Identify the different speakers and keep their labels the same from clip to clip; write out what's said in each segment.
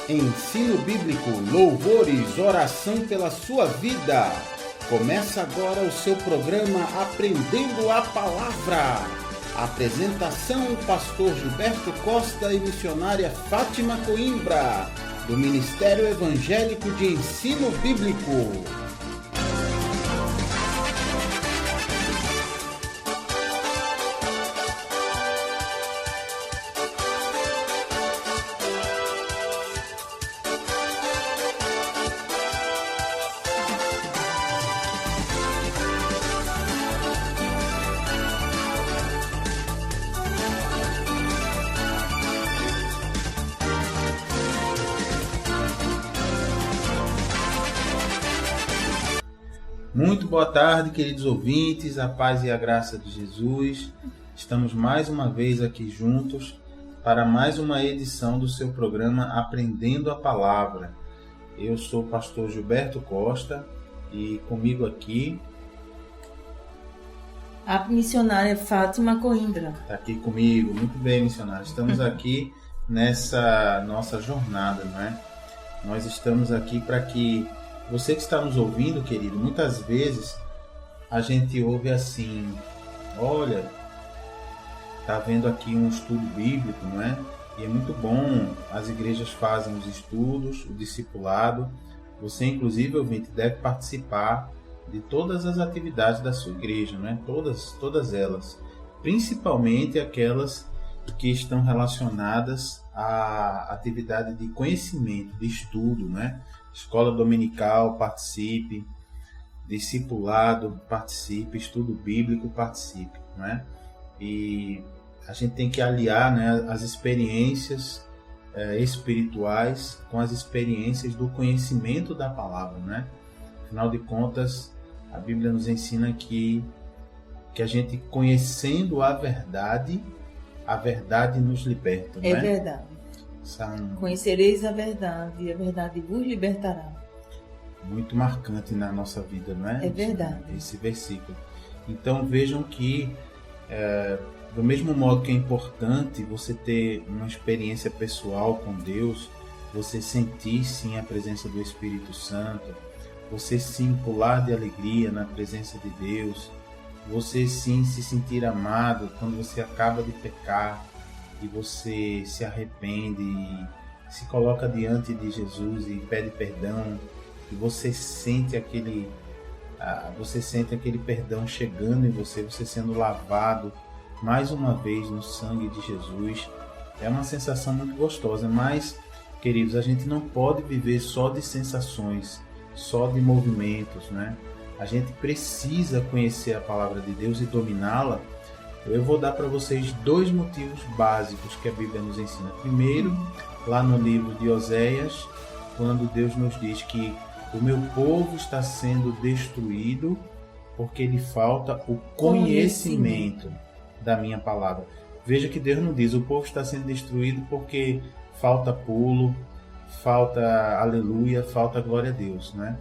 Speaker 1: Ensino bíblico, louvores, oração pela sua vida. Começa agora o seu programa Aprendendo a Palavra. Apresentação: Pastor Gilberto Costa e missionária Fátima Coimbra, do Ministério Evangélico de Ensino Bíblico. Muito boa tarde, queridos ouvintes, a paz e a graça de Jesus. Estamos mais uma vez aqui juntos para mais uma edição do seu programa Aprendendo a Palavra. Eu sou o pastor Gilberto Costa e comigo aqui
Speaker 2: a missionária Fátima Coimbra.
Speaker 1: Está aqui comigo. Muito bem, missionária. Estamos aqui nessa nossa jornada, não é? Nós estamos aqui para que você que está nos ouvindo, querido, muitas vezes a gente ouve assim: olha, está vendo aqui um estudo bíblico, não é? E é muito bom, as igrejas fazem os estudos, o discipulado. Você, inclusive, ouvinte, deve participar de todas as atividades da sua igreja, não é? Todas elas, principalmente aquelas que estão relacionadas à atividade de conhecimento, de estudo, não é? Escola dominical, participe. Discipulado, participe. Estudo bíblico, participe, não é? E a gente tem que aliar, né, as experiências espirituais com as experiências do conhecimento da palavra, né? Afinal de contas, a Bíblia nos ensina que a gente, conhecendo a verdade nos liberta, não é?
Speaker 2: É verdade. Conhecereis a verdade e a verdade vos libertará.
Speaker 1: Muito marcante na nossa vida, não é?
Speaker 2: É verdade.
Speaker 1: Esse versículo. Então vejam que do mesmo modo que é importante você ter uma experiência pessoal com Deus, você sentir sim a presença do Espírito Santo, você sim pular de alegria na presença de Deus, você sim se sentir amado quando você acaba de pecar e você se arrepende e se coloca diante de Jesus e pede perdão, e você sente aquele perdão chegando em você sendo lavado mais uma vez no sangue de Jesus. É uma sensação muito gostosa, mas, queridos, a gente não pode viver só de sensações, só de movimentos, né? A gente precisa conhecer a palavra de Deus e dominá-la. Eu vou dar para vocês dois motivos básicos que a Bíblia nos ensina. Primeiro, lá no livro de Oséias, quando Deus nos diz que o meu povo está sendo destruído porque lhe falta o conhecimento da minha palavra. Veja que Deus não diz: o povo está sendo destruído porque falta pulo, falta aleluia, falta glória a Deus, né?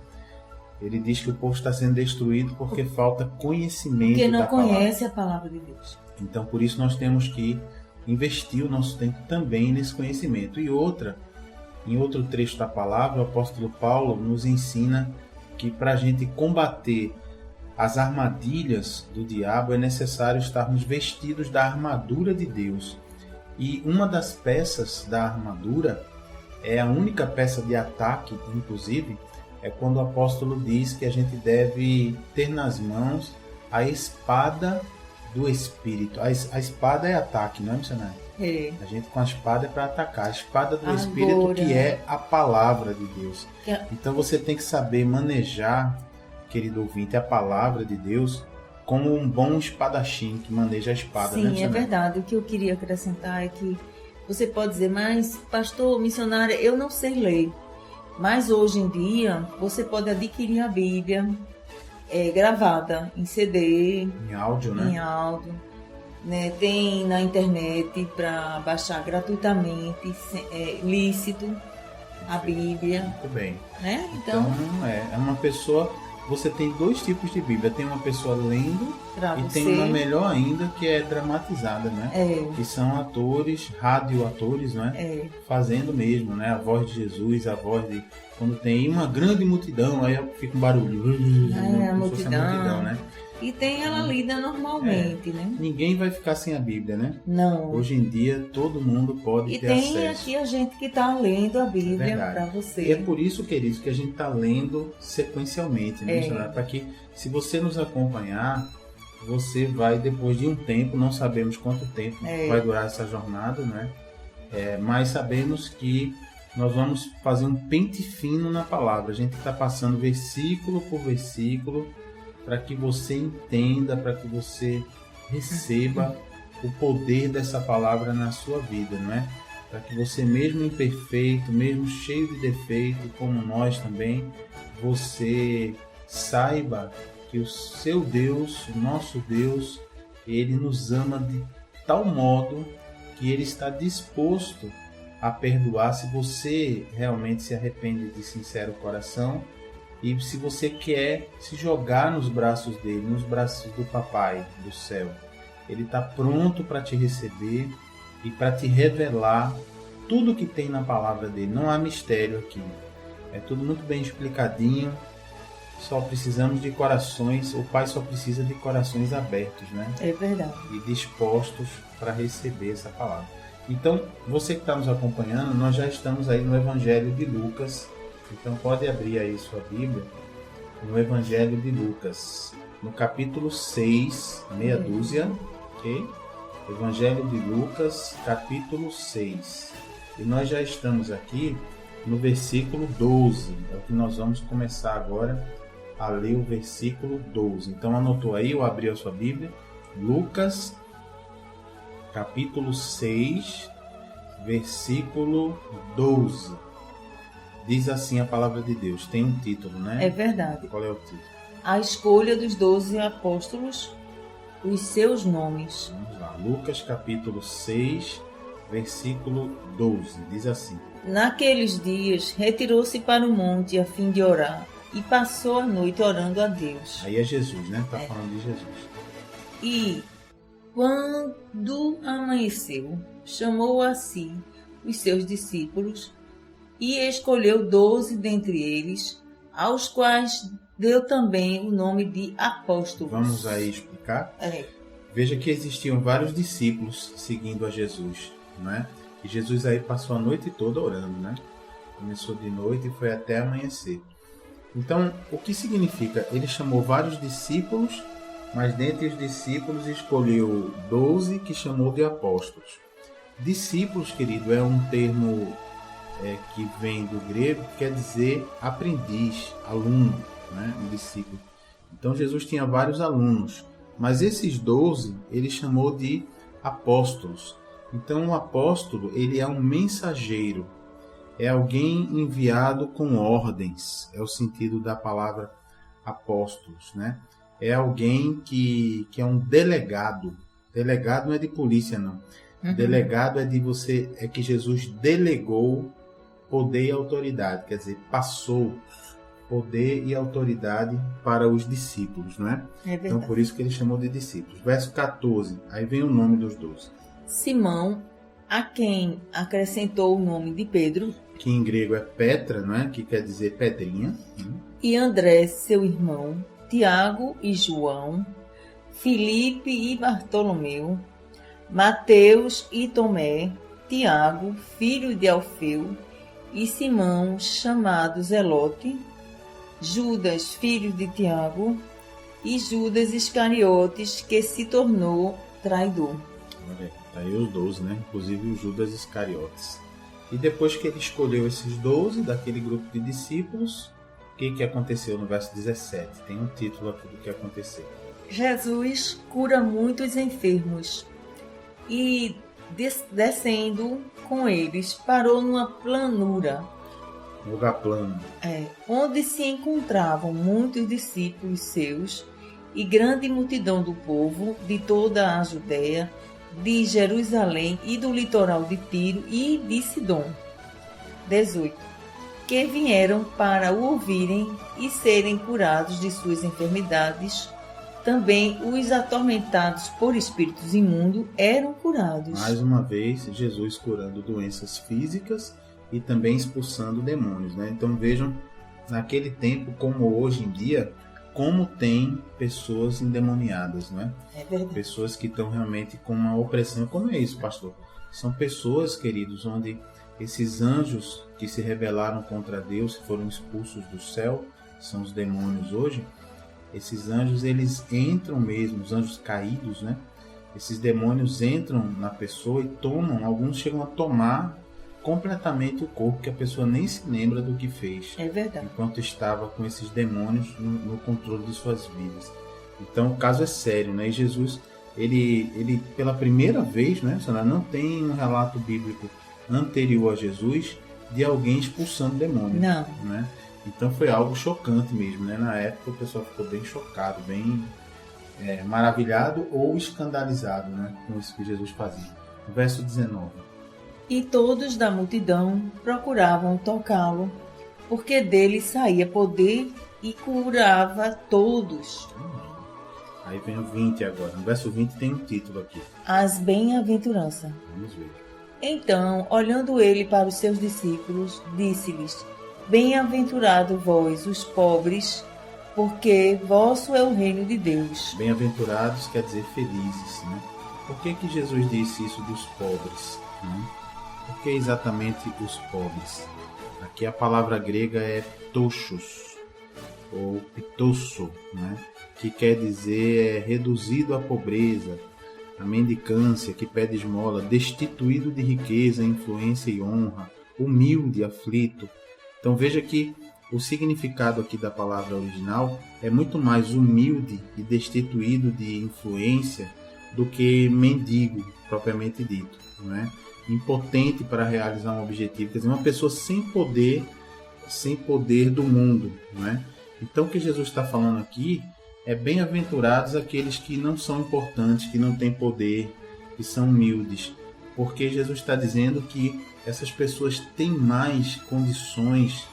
Speaker 1: Ele diz que o povo está sendo destruído porque falta conhecimento da palavra.
Speaker 2: Porque não conhece a palavra de Deus.
Speaker 1: Então, por isso, nós temos que investir o nosso tempo também nesse conhecimento. E em outro trecho da palavra, o apóstolo Paulo nos ensina que para a gente combater as armadilhas do diabo é necessário estarmos vestidos da armadura de Deus. E uma das peças da armadura, é a única peça de ataque, inclusive, é quando o apóstolo diz que a gente deve ter nas mãos a espada do Espírito. A espada é ataque, não é, missionário?
Speaker 2: É.
Speaker 1: A gente com a espada é para atacar. A espada do Espírito, que é a palavra de Deus. Então você tem que saber manejar, querido ouvinte, a palavra de Deus como um bom espadachim que maneja a espada.
Speaker 2: Sim,
Speaker 1: né,
Speaker 2: é verdade. O que eu queria acrescentar é que você pode dizer: mas, pastor, missionária, eu não sei ler. Mas hoje em dia, você pode adquirir a Bíblia gravada em CD,
Speaker 1: em áudio, né?
Speaker 2: Em áudio, né? Tem na internet para baixar gratuitamente, lícito, a Bíblia.
Speaker 1: Muito bem.
Speaker 2: Né?
Speaker 1: Então é uma pessoa você tem dois tipos de Bíblia. Tem uma pessoa lendo
Speaker 2: Pra
Speaker 1: e
Speaker 2: você.
Speaker 1: tem uma melhor ainda que é dramatizada, né? Que são atores, radioatores, né? Fazendo mesmo, né? A voz de Jesus, a voz de... Quando tem uma grande multidão, aí fica um barulho.
Speaker 2: A multidão,
Speaker 1: né?
Speaker 2: E tem ela lida normalmente, né?
Speaker 1: Ninguém vai ficar sem a Bíblia, né?
Speaker 2: Não.
Speaker 1: Hoje em dia, todo mundo pode ter acesso.
Speaker 2: E tem aqui a gente que está lendo a Bíblia para você.
Speaker 1: E é por isso, queridos, que a gente está lendo sequencialmente, né? Para que, se você nos acompanhar, você vai, depois de um tempo, não sabemos quanto tempo vai durar essa jornada, né? Mas sabemos que nós vamos fazer um pente fino na palavra. A gente está passando versículo por versículo, para que você entenda, para que você receba o poder dessa palavra na sua vida, não é? Para que você, mesmo imperfeito, mesmo cheio de defeito, como nós também, você saiba que o seu Deus, o nosso Deus, Ele nos ama de tal modo que Ele está disposto a perdoar se você realmente se arrepende de sincero coração. E se você quer se jogar nos braços dele, nos braços do Papai do céu, ele está pronto para te receber e para te revelar tudo que tem na palavra dele. Não há mistério aqui. É tudo muito bem explicadinho. Só precisamos de corações, o Pai só precisa de corações abertos, né?
Speaker 2: É verdade.
Speaker 1: E dispostos para receber essa palavra. Então, você que está nos acompanhando, nós já estamos aí no Evangelho de Lucas. Então pode abrir aí sua Bíblia no Evangelho de Lucas, no capítulo 6, meia dúzia, ok? Evangelho de Lucas, capítulo 6. E nós já estamos aqui no versículo 12. É o que nós vamos começar agora a ler o versículo 12. Então anotou aí ou abriu a sua Bíblia? Lucas, capítulo 6, versículo 12. Diz assim a palavra de Deus. Tem um título, né?
Speaker 2: É verdade.
Speaker 1: Qual é o título?
Speaker 2: A escolha dos 12 apóstolos, os seus nomes.
Speaker 1: Vamos lá. Lucas capítulo 6, versículo 12. Diz assim.
Speaker 2: Naqueles dias, retirou-se para o monte a fim de orar e passou a noite orando a Deus.
Speaker 1: Aí é Jesus, né? Está falando de Jesus.
Speaker 2: E, quando amanheceu, chamou a si os seus discípulos e escolheu 12 dentre eles, aos quais deu também o nome de apóstolos.
Speaker 1: Vamos aí explicar? Veja que existiam vários discípulos seguindo a Jesus, né? E Jesus aí passou a noite toda orando, né? Começou de noite e foi até amanhecer. Então, o que significa? Ele chamou vários discípulos, mas dentre os discípulos escolheu 12 que chamou de apóstolos. Discípulos, querido, é um termo que vem do grego, que quer dizer aprendiz, aluno, né? Um discípulo. Então Jesus tinha vários alunos, mas esses 12 ele chamou de apóstolos. Então o apóstolo, ele é um mensageiro, é alguém enviado com ordens, é o sentido da palavra apóstolos, né? É alguém que é um delegado. Delegado não é de polícia, não. Delegado é que Jesus delegou poder e autoridade, quer dizer, passou poder e autoridade para os discípulos, não é? Então, por isso que ele chamou de discípulos. Verso 14, aí vem o nome dos 12.
Speaker 2: Simão, a quem acrescentou o nome de Pedro,
Speaker 1: que em grego é Petra, não é? Que quer dizer pedrinha.
Speaker 2: E André, seu irmão, Tiago e João, Filipe e Bartolomeu, Mateus e Tomé, Tiago, filho de Alfeu, e Simão, chamado Zelote, Judas, filho de Tiago, e Judas Iscariotes, que se tornou traidor.
Speaker 1: Olha, tá aí os 12, né? Inclusive o Judas Iscariotes. E depois que ele escolheu esses 12 daquele grupo de discípulos, o que aconteceu no verso 17? Tem um título aqui do que aconteceu.
Speaker 2: Jesus cura muitos enfermos e, descendo com eles, parou numa planura,
Speaker 1: lugar plano,
Speaker 2: onde se encontravam muitos discípulos seus e grande multidão do povo de toda a Judéia, de Jerusalém e do litoral de Tiro e de Sidom. 18. que vieram para o ouvirem e serem curados de suas enfermidades. Também os atormentados por espíritos imundos eram curados.
Speaker 1: Mais uma vez, Jesus curando doenças físicas e também expulsando demônios, né? Então vejam, naquele tempo, como hoje em dia, como tem pessoas endemoniadas, né?
Speaker 2: É verdade.
Speaker 1: Pessoas que estão realmente com uma opressão. Como é isso, pastor? São pessoas, queridos, onde esses anjos que se rebelaram contra Deus, que foram expulsos do céu, são os demônios hoje. Esses anjos, eles entram mesmo, os anjos caídos, né? Esses demônios entram na pessoa e tomam, alguns chegam a tomar completamente o corpo, que a pessoa nem se lembra do que fez.
Speaker 2: É verdade.
Speaker 1: Enquanto estava com esses demônios no controle de suas vidas. Então o caso é sério, né? E Jesus, ele pela primeira vez, né? Não tem um relato bíblico anterior a Jesus de alguém expulsando demônios.
Speaker 2: Não.
Speaker 1: Né? Então foi algo chocante mesmo, né? Na época o pessoal ficou bem chocado, bem maravilhado ou escandalizado, né? Com isso que Jesus fazia. Verso 19.
Speaker 2: E todos da multidão procuravam tocá-lo, porque dele saía poder e curava todos.
Speaker 1: Aí vem o 20 agora. No verso 20 tem um título aqui.
Speaker 2: As bem-aventuranças.
Speaker 1: Vamos ver.
Speaker 2: Então, olhando ele para os seus discípulos, disse-lhes: Bem-aventurado vós, os pobres, porque vosso é o reino de Deus.
Speaker 1: Bem-aventurados quer dizer felizes, né? Por que Jesus disse isso dos pobres? Né? Por que exatamente os pobres? Aqui a palavra grega é ptochos, ou ptosso, né? Que quer dizer reduzido à pobreza, a mendicância, que pede esmola, destituído de riqueza, influência e honra, humilde, aflito. Então veja que o significado aqui da palavra original é muito mais humilde e destituído de influência do que mendigo, propriamente dito, né? Impotente para realizar um objetivo, quer dizer, uma pessoa sem poder do mundo, né? Então o que Jesus está falando aqui é bem-aventurados aqueles que não são importantes, que não têm poder, que são humildes, porque Jesus está dizendo que essas pessoas têm mais condições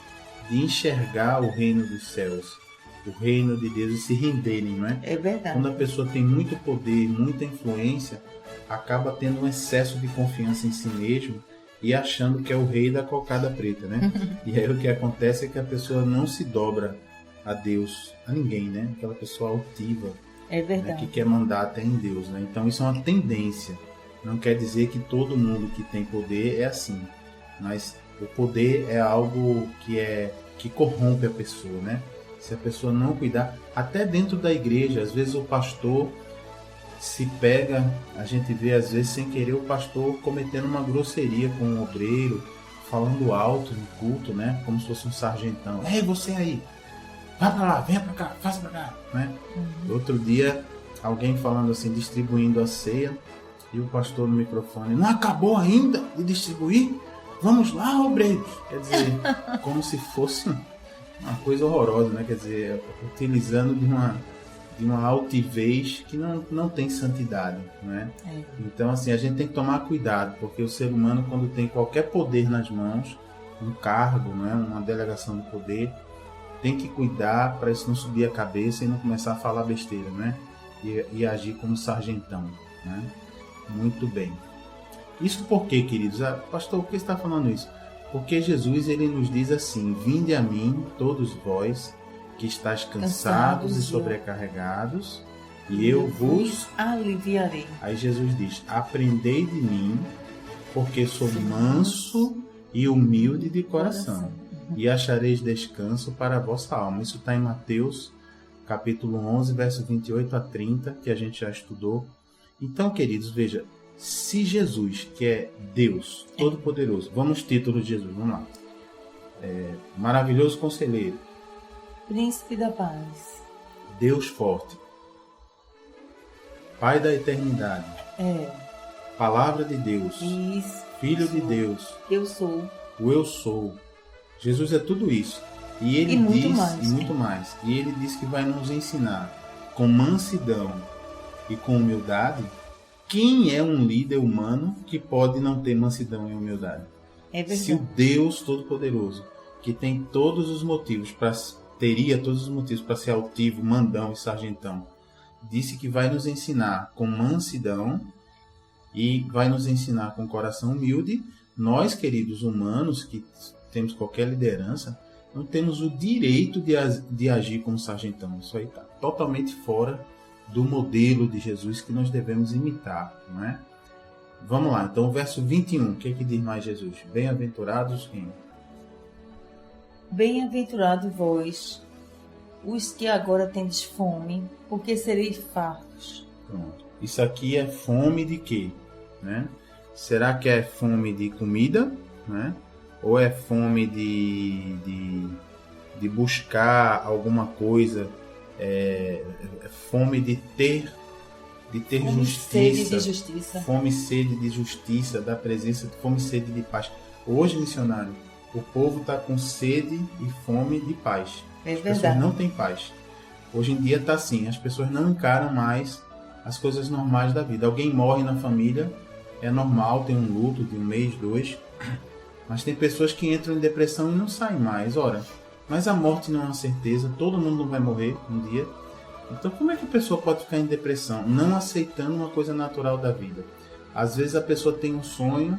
Speaker 1: de enxergar o reino dos céus, o reino de Deus, e se renderem, não é?
Speaker 2: É verdade.
Speaker 1: Quando a pessoa tem muito poder, muita influência, acaba tendo um excesso de confiança em si mesmo e achando que é o rei da cocada preta, né? E aí o que acontece é que a pessoa não se dobra a Deus, a ninguém, né? Aquela pessoa altiva,
Speaker 2: é verdade,
Speaker 1: né? Que quer mandar até em Deus, né? Então isso é uma tendência. Não quer dizer que todo mundo que tem poder é assim, mas o poder é algo que corrompe a pessoa, né? Se a pessoa não cuidar, até dentro da igreja, às vezes o pastor se pega, a gente vê às vezes sem querer o pastor cometendo uma grosseria com o obreiro, falando alto no culto, né? Como se fosse um sargentão. Ei, você aí, vai pra lá, venha pra cá, faça pra cá, né? Outro dia, alguém falando assim, distribuindo a ceia, e o pastor no microfone: não acabou ainda de distribuir? Vamos lá, obreiros. Quer dizer, como se fosse uma coisa horrorosa, né? Quer dizer, utilizando de uma altivez que não tem santidade, né? Então, assim, a gente tem que tomar cuidado, porque o ser humano, quando tem qualquer poder nas mãos, um cargo, né? Uma delegação de poder, tem que cuidar para isso não subir a cabeça e não começar a falar besteira, né? E agir como sargentão, né? Muito bem. Isso por quê, queridos? Pastor, por que está falando isso? Porque Jesus, ele nos diz assim: vinde a mim, todos vós, que estáis cansados e sobrecarregados, e eu vos
Speaker 2: aliviarei.
Speaker 1: Aí Jesus diz: aprendei de mim, porque sou manso e humilde de coração, e achareis descanso para a vossa alma. Isso está em Mateus, capítulo 11, verso 28 a 30, que a gente já estudou. Então, queridos, veja, se Jesus, que é Deus Todo-Poderoso, vamos títulos de Jesus, vamos lá. Maravilhoso Conselheiro,
Speaker 2: Príncipe da Paz,
Speaker 1: Deus Forte, Pai da Eternidade, Palavra de Deus,
Speaker 2: Isso.
Speaker 1: Filho de Deus,
Speaker 2: Eu sou.
Speaker 1: o Eu Sou. Jesus é tudo isso. E ele muito mais. E ele diz que vai nos ensinar com mansidão e com humildade. Quem é um líder humano que pode não ter mansidão e humildade?
Speaker 2: É verdade.
Speaker 1: Se o Deus Todo-Poderoso, que tem todos os motivos teria todos os motivos para ser altivo, mandão e sargentão, disse que vai nos ensinar com mansidão e vai nos ensinar com coração humilde. Nós, queridos humanos, que temos qualquer liderança, não temos o direito de agir como sargentão. Isso aí está totalmente fora do modelo de Jesus que nós devemos imitar, não é? Vamos lá, então o verso 21, o que diz mais Jesus? Bem-aventurados quem?
Speaker 2: Bem-aventurado vós, os que agora tendes fome, porque sereis fartos.
Speaker 1: Pronto. Isso aqui é fome de quê? Né? Será que é fome de comida? Né? Ou é fome de buscar alguma coisa? É fome de ter
Speaker 2: fome,
Speaker 1: justiça.
Speaker 2: Sede de justiça.
Speaker 1: Fome e sede de justiça, da presença, fome e sede de paz. Hoje, missionário, o povo está com sede e fome de paz.
Speaker 2: É
Speaker 1: as
Speaker 2: verdade.
Speaker 1: Pessoas não têm paz. Hoje em dia está assim, as pessoas não encaram mais as coisas normais da vida. Alguém morre na família, é normal, tem um luto de 1 mês, 2, mas tem pessoas que entram em depressão e não saem mais. Ora, mas a morte não é uma certeza, todo mundo não vai morrer um dia. Então como é que a pessoa pode ficar em depressão? Não aceitando uma coisa natural da vida. Às vezes a pessoa tem um sonho,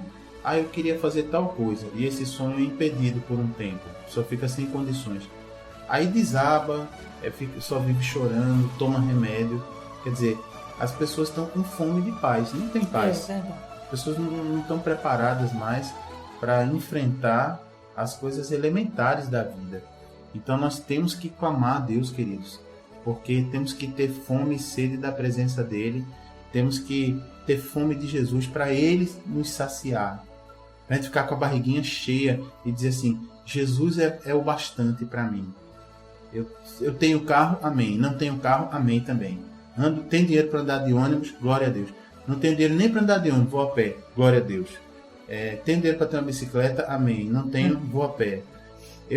Speaker 1: eu queria fazer tal coisa, e esse sonho é impedido por um tempo, a pessoa fica sem condições. Aí desaba, só vive chorando, toma remédio. Quer dizer, as pessoas estão com fome de paz, não tem paz. As pessoas não estão preparadas mais para enfrentar as coisas elementares da vida. Então nós temos que clamar a Deus, queridos, porque temos que ter fome e sede da presença dEle, temos que ter fome de Jesus para Ele nos saciar. Para a gente ficar com a barriguinha cheia e dizer assim, Jesus é o bastante para mim. Eu tenho carro, amém. Não tenho carro, amém também. Tenho dinheiro para andar de ônibus, glória a Deus. Não tenho dinheiro nem para andar de ônibus, vou a pé, glória a Deus. Tenho dinheiro para ter uma bicicleta, amém. Não tenho, vou a pé.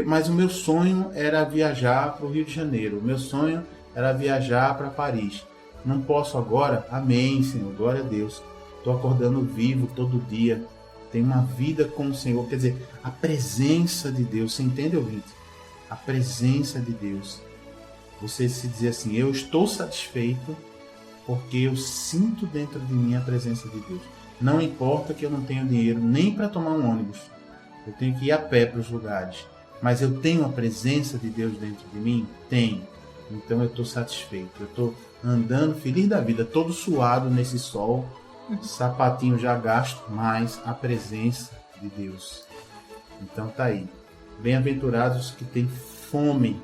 Speaker 1: Mas o meu sonho era viajar para o Rio de Janeiro. O meu sonho era viajar para Paris. Não posso agora, amém, Senhor, glória a Deus. Estou acordando vivo todo dia. Tenho uma vida com o Senhor. Quer dizer, a presença de Deus. Você entende, ouvinte? A presença de Deus. Você se dizer assim, eu estou satisfeito porque eu sinto dentro de mim a presença de Deus. Não importa que eu não tenha dinheiro nem para tomar um ônibus. Eu tenho que ir a pé para os lugares. Mas eu tenho a presença de Deus dentro de mim? Tenho. Então eu estou satisfeito. Eu estou andando feliz da vida, todo suado nesse sol, sapatinho já gasto, mas a presença de Deus. Então tá aí. Bem-aventurados que têm fome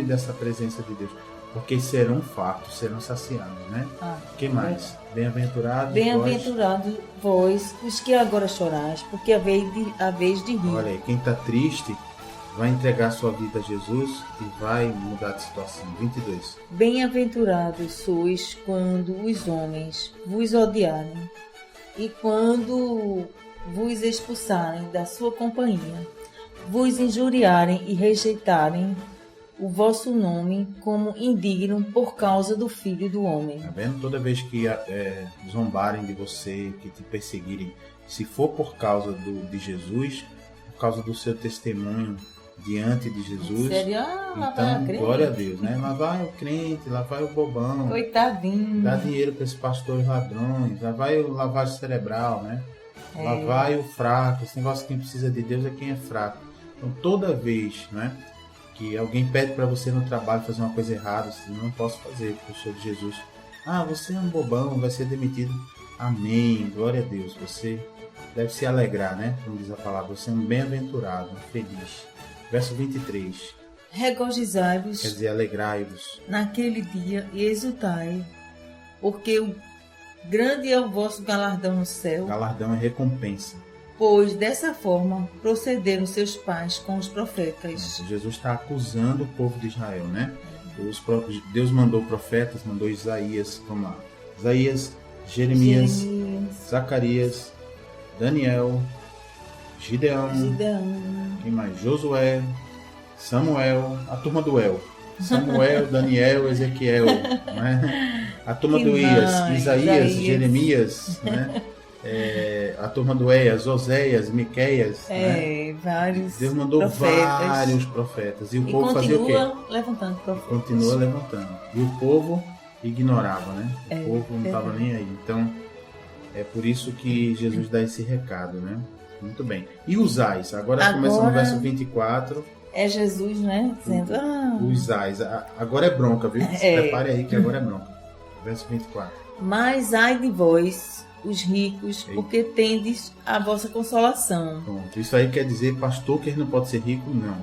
Speaker 1: dessa presença de Deus, porque serão fartos, serão saciados, né? O que mais? Bem-aventurados
Speaker 2: vós, os que agora chorais, porque a vez de rir.
Speaker 1: Olha aí, quem está triste vai entregar sua vida a Jesus e vai mudar de situação. 22.
Speaker 2: Bem-aventurados sois quando os homens vos odiarem e quando vos expulsarem da sua companhia, vos injuriarem e rejeitarem o vosso nome como indigno por causa do Filho do Homem.
Speaker 1: Tá vendo? Toda vez que zombarem de você, que te perseguirem, se for por causa de Jesus, por causa do seu testemunho diante de Jesus, então glória a Deus, né? Lá vai o crente, lá vai o bobão,
Speaker 2: coitadinho,
Speaker 1: dá dinheiro para esses pastores ladrões, lá vai o lavagem cerebral, né? Lá vai o fraco. Esse negócio de quem precisa de Deus é quem é fraco. Então toda vez, né, que alguém pede para você no trabalho fazer uma coisa errada, você não posso fazer, porque eu sou de Jesus. Você é um bobão, vai ser demitido. Amém, glória a Deus. Você deve se alegrar, né? Como diz a palavra, você é um bem-aventurado, um feliz. Verso 23.
Speaker 2: Regozijai-vos,
Speaker 1: quer dizer, alegrai-vos
Speaker 2: naquele dia e exultai, porque o grande é o vosso galardão no céu.
Speaker 1: Galardão é recompensa.
Speaker 2: Pois dessa forma procederam seus pais com os profetas.
Speaker 1: Jesus está acusando o povo de Israel, né? Deus mandou profetas, mandou Isaías, vamos lá. Isaías, Jeremias, Zacarias, Daniel, Gideão, quem mais? Josué, Samuel, a turma do El. Samuel, Daniel, Ezequiel, né? A turma do Isaías, Jeremias, né? A turma do Eias, Oséias, Miqueias, né?
Speaker 2: Vários.
Speaker 1: Deus mandou vários profetas. E o povo fazia o quê?
Speaker 2: Levantando profetas.
Speaker 1: Continua levantando. E o povo ignorava, né? O povo não estava nem aí. Então, é por isso que Jesus dá esse recado, né? Muito bem. E usais? Agora começa no verso 24.
Speaker 2: É Jesus, né? Dizendo,
Speaker 1: usais. Agora é bronca, viu? Se prepare aí que agora é bronca. Verso 24.
Speaker 2: Mas ai de vós, os ricos, porque tendes a vossa consolação.
Speaker 1: Pronto. Isso aí quer dizer, pastor, que ele não pode ser rico? Não.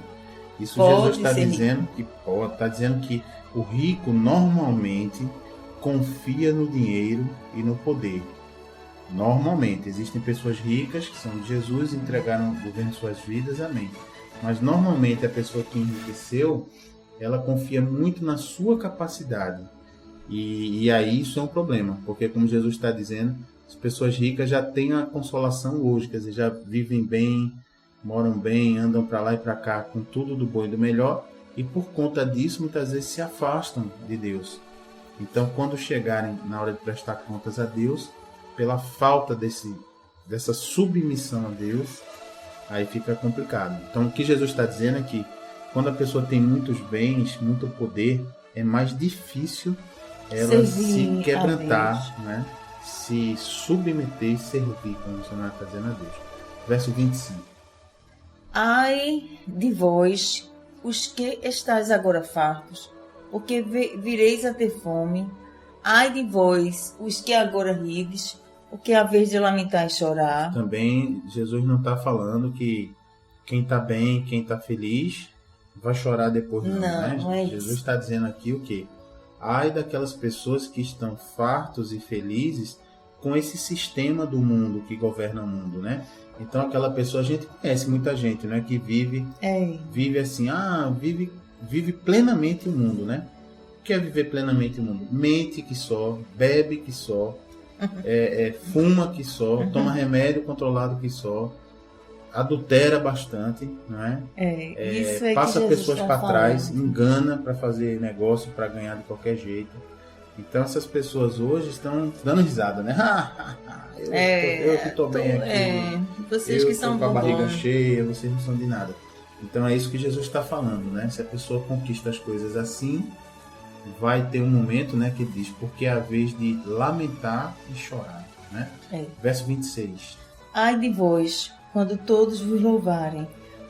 Speaker 1: Isso
Speaker 2: pode
Speaker 1: Jesus está dizendo que pode. Está dizendo que o rico normalmente confia no dinheiro e no poder. Normalmente. Existem pessoas ricas que são de Jesus, entregaram o governo de suas vidas, amém. Mas normalmente a pessoa que enriqueceu, ela confia muito na sua capacidade. E aí isso é um problema, porque como Jesus está dizendo, as pessoas ricas já têm a consolação hoje, quer dizer, já vivem bem, moram bem, andam para lá e para cá com tudo do bom e do melhor, e por conta disso muitas vezes se afastam de Deus. Então quando chegarem na hora de prestar contas a Deus, pela falta dessa submissão a Deus, aí fica complicado. Então o que Jesus está dizendo é que quando a pessoa tem muitos bens, muito poder, é mais difícil ela se quebrantar, né? Se submeter e servir, como o Senhor está dizendo a Deus. Verso 25.
Speaker 2: Ai de vós, os que estáis agora fartos, porque vireis a ter fome. Ai de vós, os que agora rides, porque a vez de lamentar e chorar.
Speaker 1: Também Jesus não está falando que quem está bem, quem está feliz, vai chorar depois. Não, né?
Speaker 2: Não é
Speaker 1: Jesus está dizendo aqui o quê? Ai daquelas pessoas que estão fartos e felizes com esse sistema do mundo que governa o mundo, né? Então aquela pessoa, a gente conhece muita gente, né? Que vive assim, vive plenamente o mundo, né? O que é viver plenamente o mundo? Mente que só, bebe que só, fuma que só, toma remédio controlado que só, adultera bastante, não é? Passa pessoas para trás, engana para fazer negócio, para ganhar de qualquer jeito. Então essas pessoas hoje estão dando risada, né? eu que estou bem aqui,
Speaker 2: vocês
Speaker 1: eu
Speaker 2: que são
Speaker 1: com a barriga cheia, vocês não são de nada. Então é isso que Jesus está falando, né? Se a pessoa conquista as coisas assim, vai ter um momento, né, que diz, porque é a vez de lamentar e chorar, né? Verso 26.
Speaker 2: Ai de vós, quando todos vos louvarem,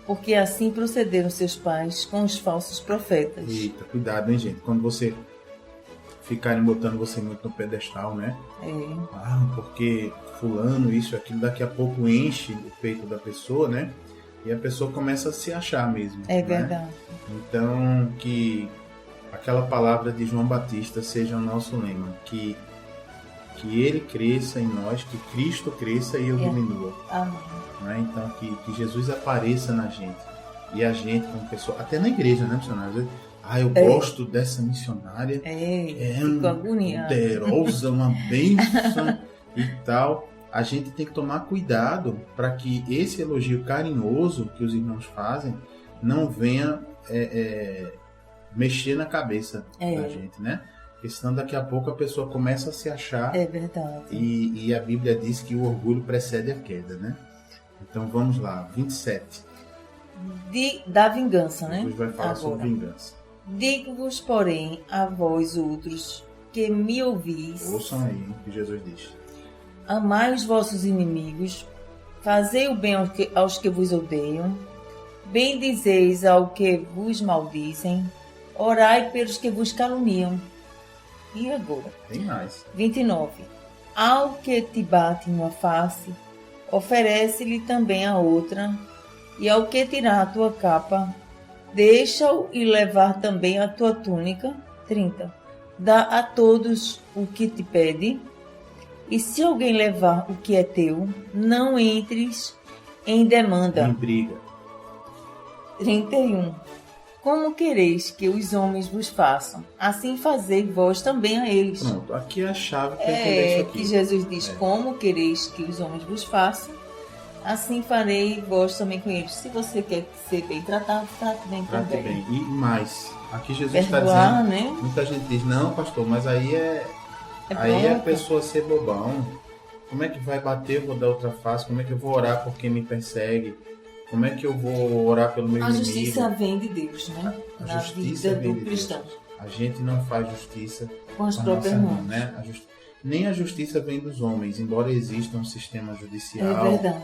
Speaker 2: porque assim procederam seus pais com os falsos profetas.
Speaker 1: Eita, cuidado, hein, gente? Quando você ficarem botando você muito no pedestal, né? Porque fulano, isso, aquilo, daqui a pouco enche o peito da pessoa, né? E a pessoa começa a se achar mesmo.
Speaker 2: É verdade.
Speaker 1: Então, que aquela palavra de João Batista seja o nosso lema, que ele cresça em nós, que Cristo cresça e eu diminua.
Speaker 2: Amém.
Speaker 1: Né? Então, que Jesus apareça na gente. E a gente, como pessoa, até na igreja, né, missionário? Eu gosto dessa missionária. É uma poderosa, uma bênção e tal. A gente tem que tomar cuidado para que esse elogio carinhoso que os irmãos fazem não venha mexer na cabeça da gente, né? Porque senão daqui a pouco a pessoa começa a se achar.
Speaker 2: É verdade.
Speaker 1: E a Bíblia diz que o orgulho precede a queda, né? Então vamos lá, 27.
Speaker 2: Da vingança, né?
Speaker 1: Jesus vai falar sobre vingança.
Speaker 2: Digo-vos, porém, a vós outros, que me ouvis.
Speaker 1: Ouçam aí o que Jesus diz.
Speaker 2: Amai os vossos inimigos, fazei o bem aos que vos odeiam, bendizeis ao que vos maldizem, orai pelos que vos caluniam. E agora?
Speaker 1: Tem mais.
Speaker 2: 29. Ao que te bate numa face, oferece-lhe também a outra, e ao que tirar a tua capa, deixa-o e levar também a tua túnica. 30. Dá a todos o que te pede, e se alguém levar o que é teu, não entres em demanda.
Speaker 1: Em briga.
Speaker 2: 31. Como quereis que os homens vos façam, assim fazei vós também a eles.
Speaker 1: Pronto, aqui é a chave para entender isso aqui.
Speaker 2: Que Jesus diz, como quereis que os homens vos façam, assim farei vós também com eles. Se você quer ser bem tratado, trate bem também.
Speaker 1: Trate bem. E mais, aqui Jesus está
Speaker 2: Perdoar,
Speaker 1: dizendo,
Speaker 2: né?
Speaker 1: Muita gente diz, não, pastor, mas aí é a pessoa ser bobão. Como é que vai bater, eu vou dar outra face? Como é que eu vou orar por quem me persegue? Como é que eu vou orar pelo meu inimigo?
Speaker 2: A justiça vem de Deus, né?
Speaker 1: A justiça
Speaker 2: vida
Speaker 1: vem
Speaker 2: do
Speaker 1: de
Speaker 2: cristão.
Speaker 1: Deus. A gente não faz justiça
Speaker 2: Com as
Speaker 1: a
Speaker 2: próprias
Speaker 1: nossa mão,
Speaker 2: mãos.
Speaker 1: né? Nem a justiça vem dos homens, embora exista um sistema judicial
Speaker 2: É verdade.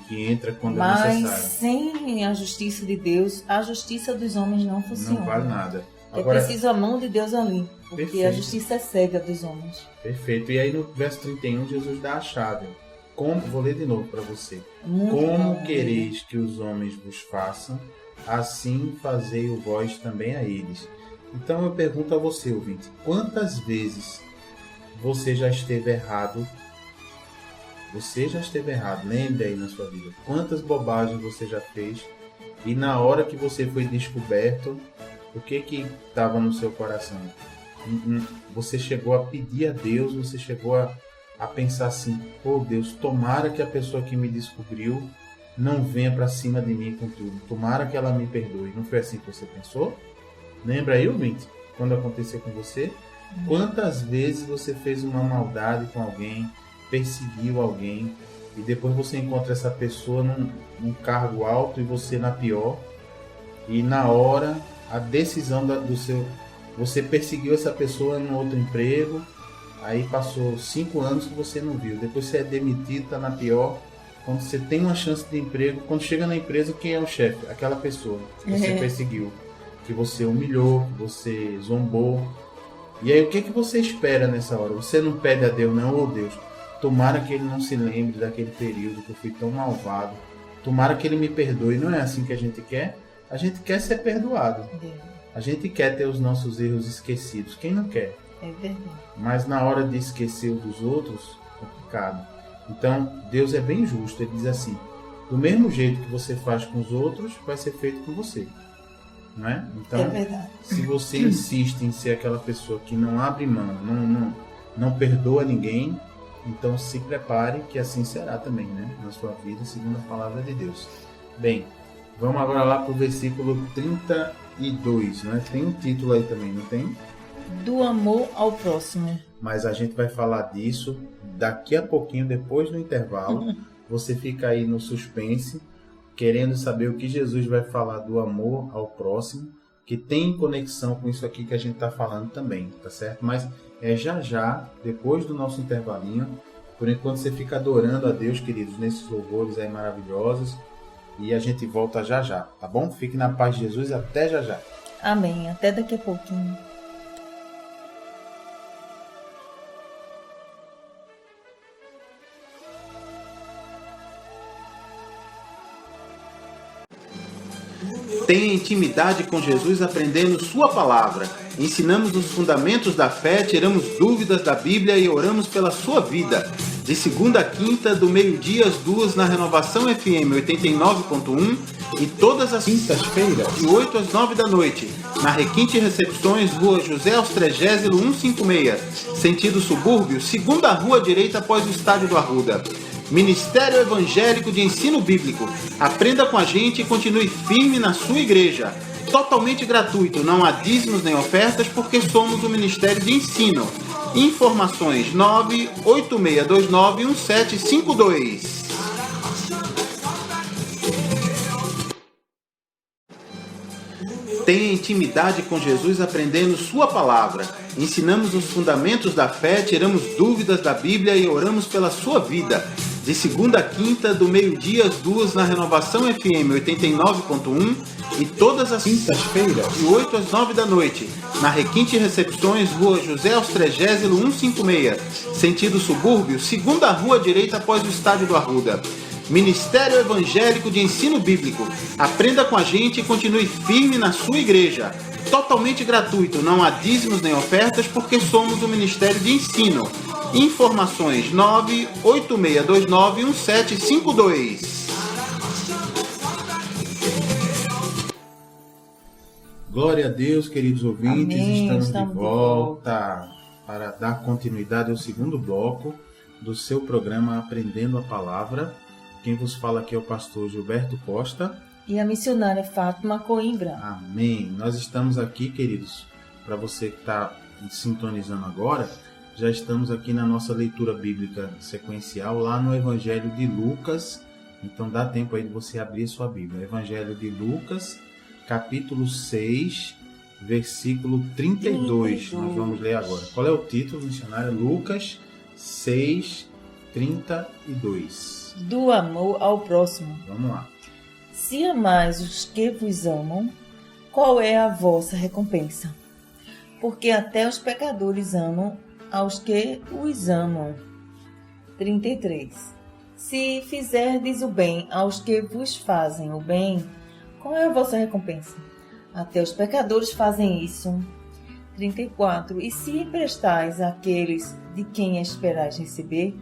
Speaker 1: que entra quando é
Speaker 2: Mas
Speaker 1: necessário.
Speaker 2: sem a justiça de Deus, a justiça dos homens não funciona.
Speaker 1: Não vale nada.
Speaker 2: É
Speaker 1: Agora,
Speaker 2: preciso a mão de Deus ali, porque
Speaker 1: Perfeito.
Speaker 2: a justiça é cega dos homens.
Speaker 1: perfeito. E aí no verso 31, Jesus dá a chave. Vou ler de novo para você.
Speaker 2: Muito
Speaker 1: Como
Speaker 2: bom,
Speaker 1: quereis que os homens vos façam, assim fazei-o vós também a eles. Então eu pergunto a você, ouvinte, quantas vezes você já esteve errado? Você já esteve errado, lembre aí na sua vida. Quantas bobagens você já fez? E na hora que você foi descoberto, o que estava no seu coração? Você chegou a pedir a Deus, você chegou a pensar assim, pô Deus, tomara que a pessoa que me descobriu não venha para cima de mim com tudo. Tomara que ela me perdoe. Não foi assim que você pensou? Lembra aí, ouvinte, quando aconteceu com você? Quantas vezes você fez uma maldade com alguém, perseguiu alguém, e depois você encontra essa pessoa num cargo alto e você na pior, e na hora, a decisão do seu... Você perseguiu essa pessoa em outro emprego, aí passou 5 anos que você não viu, depois você é demitido, tá na pior. Quando você tem uma chance de emprego, quando chega na empresa, quem é o chefe? Aquela pessoa que você perseguiu, que você humilhou, que você zombou. E aí o que você espera nessa hora? Você não pede a Deus, não, ô Deus, tomara que ele não se lembre daquele período que eu fui tão malvado, tomara que ele me perdoe. Não é assim que a gente quer? A gente quer ser perdoado. A gente quer ter os nossos erros esquecidos. Quem não quer?
Speaker 2: É verdade.
Speaker 1: Mas na hora de esquecer o dos outros, é complicado. Então, Deus é bem justo. Ele diz assim, do mesmo jeito que você faz com os outros, vai ser feito com você. Não é? Então,
Speaker 2: É verdade.
Speaker 1: se você insiste em ser aquela pessoa que não abre mão, não perdoa ninguém, então se prepare que assim será também, né? Na sua vida, segundo a palavra de Deus. Bem, vamos agora lá para o versículo 32, né? Tem um título aí também, não tem?
Speaker 2: Do amor ao próximo.
Speaker 1: Mas a gente vai falar disso daqui a pouquinho, depois do intervalo. Você fica aí no suspense, querendo saber o que Jesus vai falar do amor ao próximo, que tem conexão com isso aqui que a gente está falando também, tá certo? Mas é já, depois do nosso intervalinho. Por enquanto você fica adorando a Deus, queridos, nesses louvores aí maravilhosos. E a gente volta já, tá bom? Fique na paz de Jesus, até já.
Speaker 2: Amém. Até daqui a pouquinho.
Speaker 1: Tenha intimidade com Jesus aprendendo sua palavra. Ensinamos os fundamentos da fé, tiramos dúvidas da Bíblia e oramos pela sua vida. De segunda a quinta, do meio-dia às 2 na Renovação FM 89.1 e todas as quintas-feiras, de 8 às 9 da noite, na Requinte Recepções, Rua José Austrégésilo 156, sentido subúrbio, segunda rua direita após o Estádio do Arruda. Ministério Evangélico de Ensino Bíblico. Aprenda com a gente e continue firme na sua igreja. Totalmente gratuito, não há dízimos nem ofertas, porque somos um ministério de ensino. Informações 986291752. Tenha intimidade com Jesus aprendendo sua palavra. Ensinamos os fundamentos da fé, tiramos dúvidas da Bíblia e oramos pela sua vida. De segunda a quinta, do meio-dia às 2 na Renovação FM 89.1 e todas as quintas-feiras, de 8 às 9 da noite, na Requinte Recepções, Rua José Austrégésilo 156, sentido subúrbio, segunda rua direita após o Estádio do Arruda. Ministério Evangélico de Ensino Bíblico. Aprenda com a gente e continue firme na sua igreja. Totalmente gratuito, não há dízimos nem ofertas, porque somos um ministério de ensino. Informações 986291752. Glória a Deus, queridos ouvintes.
Speaker 2: Amém.
Speaker 1: Estamos de volta para dar continuidade ao segundo bloco do seu programa Aprendendo a Palavra. Quem vos fala aqui é o pastor Gilberto Costa.
Speaker 2: E a missionária Fátima Coimbra.
Speaker 1: Amém. Nós estamos aqui, queridos, para você que está sintonizando agora, Já estamos aqui na nossa leitura bíblica sequencial, lá no Evangelho de Lucas. Então dá tempo aí de você abrir sua Bíblia. Evangelho de Lucas, capítulo 6, versículo 32. Nós vamos ler agora. Qual é o título, missionário? Lucas 6, 32.
Speaker 2: Do amor ao próximo.
Speaker 1: Vamos lá.
Speaker 2: Se amais os que vos amam, qual é a vossa recompensa? Porque até os pecadores amam aos que os amam. 33. Se fizerdes o bem aos que vos fazem o bem, qual é a vossa recompensa? Até os pecadores fazem isso. 34. E se emprestais àqueles de quem esperais receber,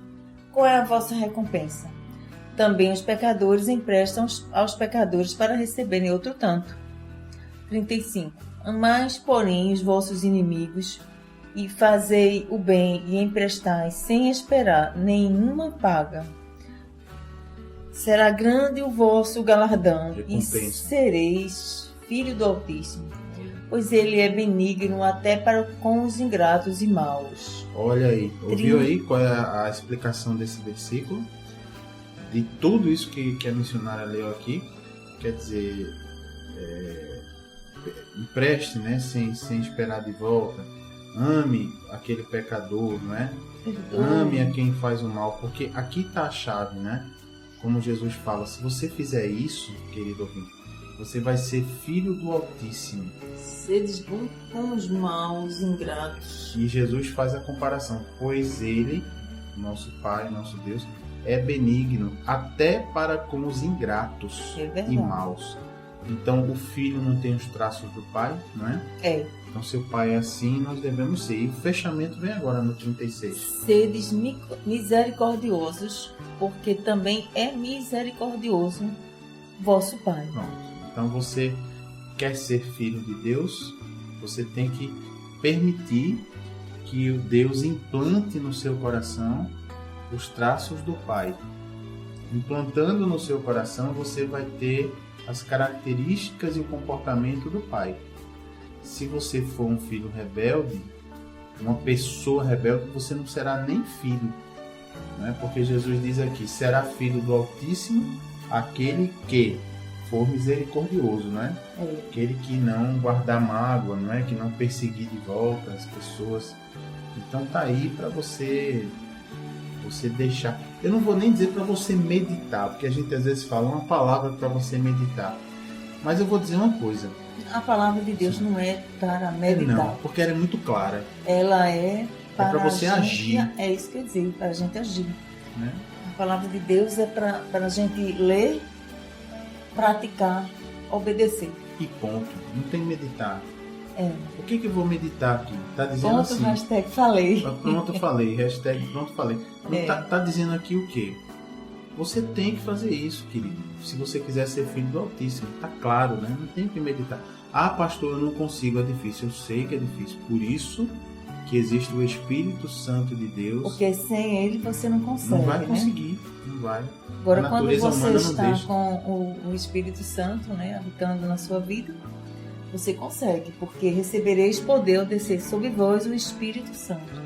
Speaker 2: qual é a vossa recompensa? Também os pecadores emprestam aos pecadores para receberem outro tanto. 35. Amais, porém, os vossos inimigos, e fazei o bem e emprestais sem esperar nenhuma paga. Será grande o vosso galardão e sereis filho do Altíssimo, pois ele é benigno até para com os ingratos e maus.
Speaker 1: Olha aí, ouviu aí qual é a explicação desse versículo? De tudo isso que a missionária leu aqui, quer dizer, empreste, né, sem esperar de volta. Ame aquele pecador, não é? Ame a quem faz o mal, porque aqui está a chave, né? Como Jesus fala, se você fizer isso, querido ouvinte, você vai ser filho do Altíssimo.
Speaker 2: Sedes bons com os maus, ingratos.
Speaker 1: E Jesus faz a comparação, pois ele, nosso Pai, nosso Deus, é benigno até para com os ingratos e maus. Então o filho não tem os traços do pai, não é?
Speaker 2: É.
Speaker 1: Então se o pai é assim, nós devemos ser. E o fechamento vem agora no 36.
Speaker 2: Sedes misericordiosos, porque também é misericordioso vosso Pai.
Speaker 1: Pronto. Então você quer ser filho de Deus, você tem que permitir que o Deus implante no seu coração os traços do Pai. Implantando no seu coração, você vai ter as características e o comportamento do Pai. Se você for um filho rebelde, uma pessoa rebelde, você não será nem filho, né? Porque Jesus diz aqui, será filho do Altíssimo aquele que for misericordioso, né? Aquele que não guardar mágoa, não é? Que não perseguir de volta as pessoas. Então tá aí para você deixar. Eu não vou nem dizer para você meditar, porque a gente às vezes fala uma palavra para você meditar. Mas eu vou dizer uma coisa.
Speaker 2: A palavra de Deus não é para meditar.
Speaker 1: Não, porque ela é muito clara.
Speaker 2: Ela é para
Speaker 1: você agir.
Speaker 2: É isso que eu ia dizer, para a gente agir.
Speaker 1: Né?
Speaker 2: A palavra de Deus é para a gente ler, praticar, obedecer.
Speaker 1: E ponto. Não tem meditar. O que eu vou meditar aqui? Tá dizendo
Speaker 2: ponto,
Speaker 1: assim.
Speaker 2: hashtag falei.
Speaker 1: Pronto, falei. Hashtag pronto, falei. Tá dizendo aqui o quê? Você tem que fazer isso, querido. Se você quiser ser filho do Altíssimo. Tá claro, né? Não tem que meditar. Ah, pastor, eu não consigo, é difícil. Eu sei que é difícil. Por isso que existe o Espírito Santo de Deus. Porque
Speaker 2: sem ele você não consegue.
Speaker 1: Não vai conseguir, não vai.
Speaker 2: Agora, quando você está com o Espírito Santo, né, habitando na sua vida, você consegue, porque recebereis poder ao descer sobre vós o Espírito Santo.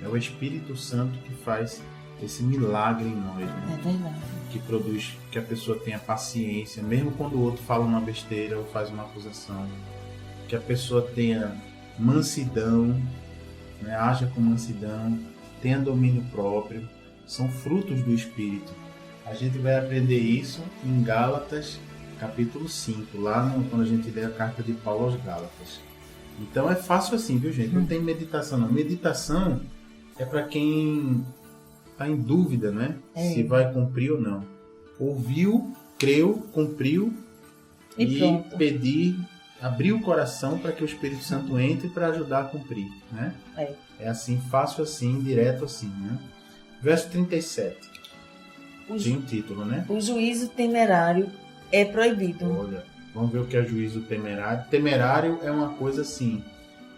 Speaker 1: É o Espírito Santo que faz esse milagre em nós, né?
Speaker 2: É verdade.
Speaker 1: Que produz que a pessoa tenha paciência, mesmo quando o outro fala uma besteira ou faz uma acusação. Que a pessoa tenha mansidão, né? Haja com mansidão, tenha domínio próprio. São frutos do Espírito. A gente vai aprender isso em Gálatas, capítulo 5, lá quando a gente lê a carta de Paulo aos Gálatas. Então é fácil assim, viu, gente? Não tem meditação, não. Meditação é para quem está em dúvida, né? Se vai cumprir ou não. Ouviu, creu, cumpriu e pedir, abrir o coração para que o Espírito Santo entre para ajudar a cumprir, né? É assim, fácil assim, direto assim, né? Verso 37. Tem um título, né?
Speaker 2: O juízo temerário é proibido.
Speaker 1: Olha, vamos ver o que é juízo temerário. Temerário é uma coisa assim.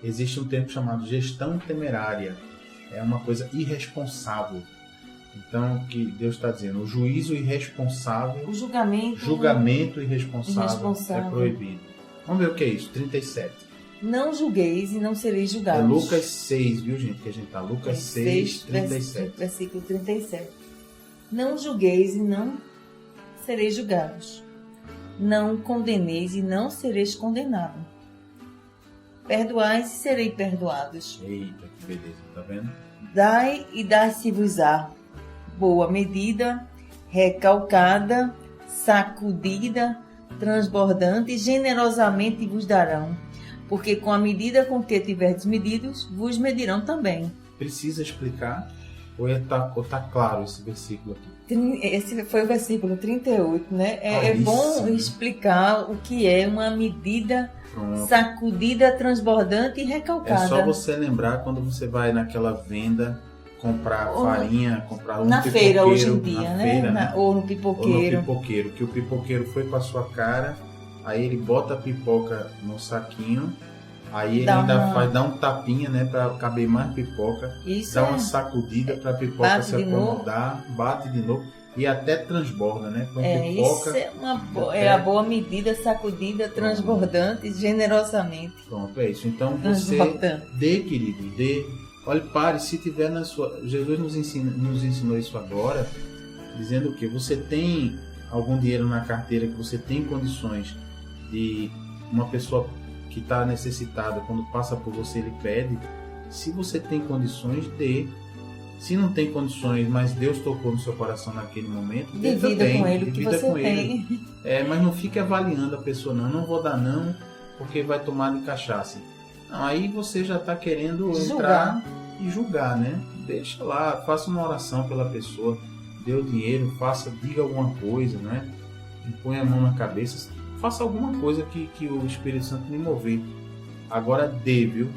Speaker 1: Existe um termo chamado gestão temerária. É uma coisa irresponsável. Então, o que Deus está dizendo? O juízo irresponsável.
Speaker 2: O julgamento
Speaker 1: irresponsável é proibido. Vamos ver o que é isso. 37.
Speaker 2: Não julgueis e não sereis
Speaker 1: É
Speaker 2: julgados.
Speaker 1: Lucas 6, viu, gente? Que a gente tá. Lucas 6, 37.
Speaker 2: Versículo 37. Não julgueis e não sereis julgados. Não condeneis e não sereis condenados. Perdoais e sereis perdoados.
Speaker 1: Eita, que beleza, tá vendo?
Speaker 2: Dai e dai-se-vos-á. Boa medida, recalcada, sacudida, transbordante, generosamente vos darão. Porque com a medida com que tiverdes medidos, vos medirão também.
Speaker 1: Precisa explicar? Ou tá claro esse versículo aqui?
Speaker 2: Esse foi o versículo 38, né? É
Speaker 1: Isso,
Speaker 2: bom
Speaker 1: né?
Speaker 2: explicar o que é uma medida
Speaker 1: Pronto.
Speaker 2: sacudida, transbordante e recalcada.
Speaker 1: É só você lembrar quando você vai naquela venda comprar farinha, comprar
Speaker 2: na feira hoje em dia,
Speaker 1: na
Speaker 2: né?
Speaker 1: feira, né?
Speaker 2: Ou no
Speaker 1: Ou
Speaker 2: pipoqueiro.
Speaker 1: no pipoqueiro, que o pipoqueiro foi com a sua cara, aí ele bota a pipoca no saquinho, aí ele dá um tapinha, né, para caber mais pipoca,
Speaker 2: Isso
Speaker 1: dá uma sacudida para a pipoca
Speaker 2: bate
Speaker 1: se
Speaker 2: de
Speaker 1: acomodar, bate de novo e até transborda, né? Põe pipoca.
Speaker 2: Isso é a boa medida, sacudida, transbordante, generosamente.
Speaker 1: Pronto, é isso. Então você dê, querido, dê. Olhe, pare, se tiver na sua... Jesus nos ensinou isso agora, dizendo que você tem algum dinheiro na carteira, que você tem condições de uma pessoa que está necessitada, quando passa por você, ele pede. Se você tem condições, dê. Se não tem condições, mas Deus tocou no seu coração naquele momento, dê também.
Speaker 2: Com ele o que você tem.
Speaker 1: Mas não fique avaliando a pessoa, não vou dar não, porque vai tomar de cachaça. Não, aí você já está querendo entrar e julgar, né? Deixa lá, faça uma oração pela pessoa, dê o dinheiro, diga alguma coisa, né? Põe a mão na cabeça, faça alguma coisa que o Espírito Santo me mover. Agora dê, viu?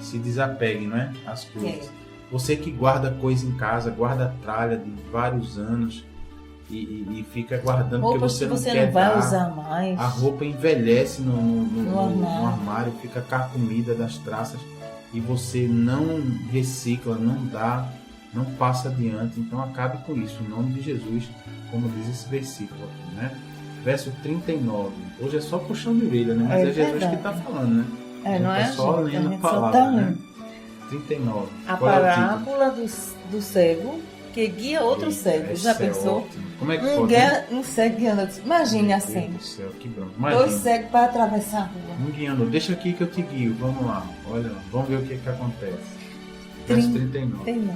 Speaker 1: Se desapegue, não é? As coisas. Você que guarda coisa em casa, guarda tralha de vários anos e fica guardando porque você não quer
Speaker 2: não vai
Speaker 1: dar.
Speaker 2: Usar mais.
Speaker 1: A roupa envelhece no armário, fica carcomida das traças e você não recicla, não dá, não passa adiante. Então acabe com isso, em nome de Jesus, como diz esse versículo aqui, né? Verso 39. Hoje é só puxão de orelha, né? Mas é Jesus que está falando, né?
Speaker 2: Não é
Speaker 1: só lendo a palavra, né? 39.
Speaker 2: A parábola do cego que guia outro cego. Já pensou?
Speaker 1: Ótimo. Como é que
Speaker 2: um cego guiando. Imagine assim.
Speaker 1: Do céu, que branco.
Speaker 2: Dois cegos para atravessar a rua.
Speaker 1: Um guiando. Deixa aqui que eu te guio. Vamos lá. Olha, vamos ver o que acontece. Verso 39.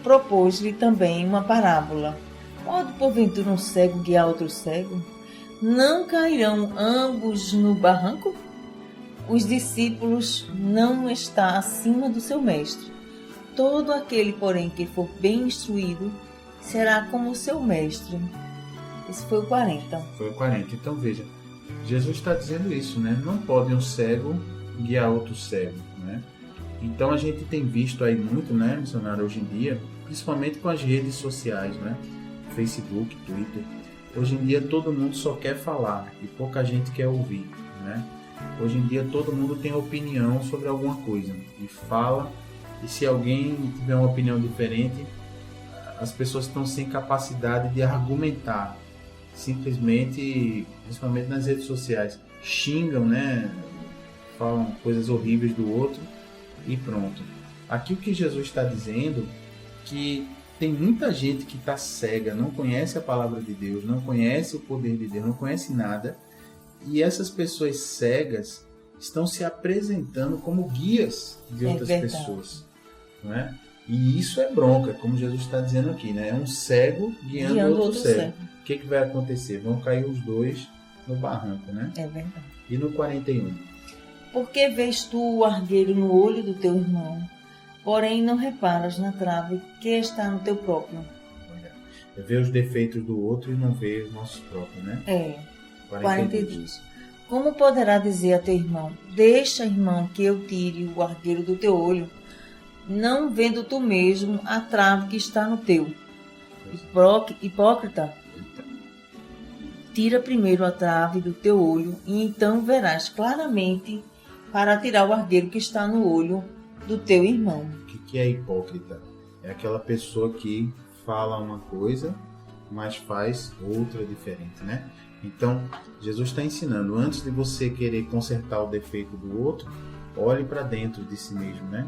Speaker 2: Propôs-lhe também uma parábola. Pode porventura um cego guiar outro cego? Não cairão ambos no barranco? Os discípulos não está acima do seu mestre. Todo aquele, porém, que for bem instruído, será como o seu mestre. Esse foi o 40.
Speaker 1: Foi o 40. Então veja, Jesus está dizendo isso, né? Não pode um cego guiar outro cego, né? Então a gente tem visto aí muito, né, missionário, hoje em dia, principalmente com as redes sociais, né? Facebook, Twitter. Hoje em dia todo mundo só quer falar e pouca gente quer ouvir, né? Hoje em dia todo mundo tem opinião sobre alguma coisa e fala, e se alguém tiver uma opinião diferente, as pessoas estão sem capacidade de argumentar, simplesmente, principalmente nas redes sociais, xingam, né? Falam coisas horríveis do outro e pronto. Aqui o que Jesus está dizendo, que tem muita gente que está cega, não conhece a palavra de Deus, não conhece o poder de Deus, não conhece nada, e essas pessoas cegas estão se apresentando como guias de outras pessoas, não é? E isso é bronca, como Jesus está dizendo aqui, né? É um cego guiando outro cego. O que vai acontecer? Vão cair os dois no barranco, né?
Speaker 2: É verdade.
Speaker 1: E no 41?
Speaker 2: Por que vês tu o argueiro no olho do teu irmão, porém não reparas na trave que está no teu próprio?
Speaker 1: É ver os defeitos do outro e não ver os nossos próprios, né?
Speaker 2: 42. Como poderá dizer a teu irmão: deixa, irmão, que eu tire o argueiro do teu olho, não vendo tu mesmo a trave que está no teu? Hipócrita, tira primeiro a trave do teu olho, e então verás claramente para tirar o argueiro que está no olho do teu irmão.
Speaker 1: O que é hipócrita? É aquela pessoa que fala uma coisa, mas faz outra diferente, né? Então, Jesus está ensinando, antes de você querer consertar o defeito do outro, olhe para dentro de si mesmo, né?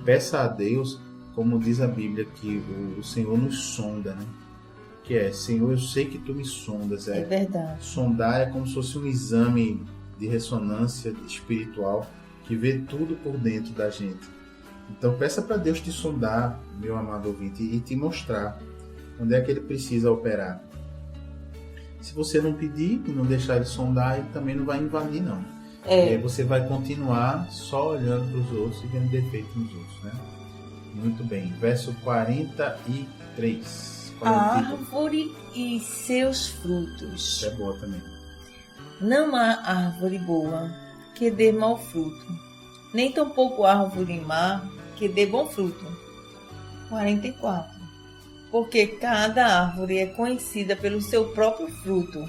Speaker 1: Peça a Deus, como diz a Bíblia, que o Senhor nos sonda, né? Que é, Senhor, eu sei que tu me sondas.
Speaker 2: É verdade.
Speaker 1: Sondar é como se fosse um exame de ressonância espiritual que vê tudo por dentro da gente. Então, peça para Deus te sondar, meu amado ouvinte, e te mostrar onde é que ele precisa operar. Se você não pedir e não deixar ele sondar, ele também não vai invadir, não. E aí você vai continuar só olhando para os outros e vendo defeito nos outros, né? Muito bem. Verso 43.
Speaker 2: A árvore e seus frutos.
Speaker 1: Isso é boa também.
Speaker 2: Não há árvore boa que dê mau fruto, nem tampouco árvore má que dê bom fruto. 44. Porque cada árvore é conhecida pelo seu próprio fruto,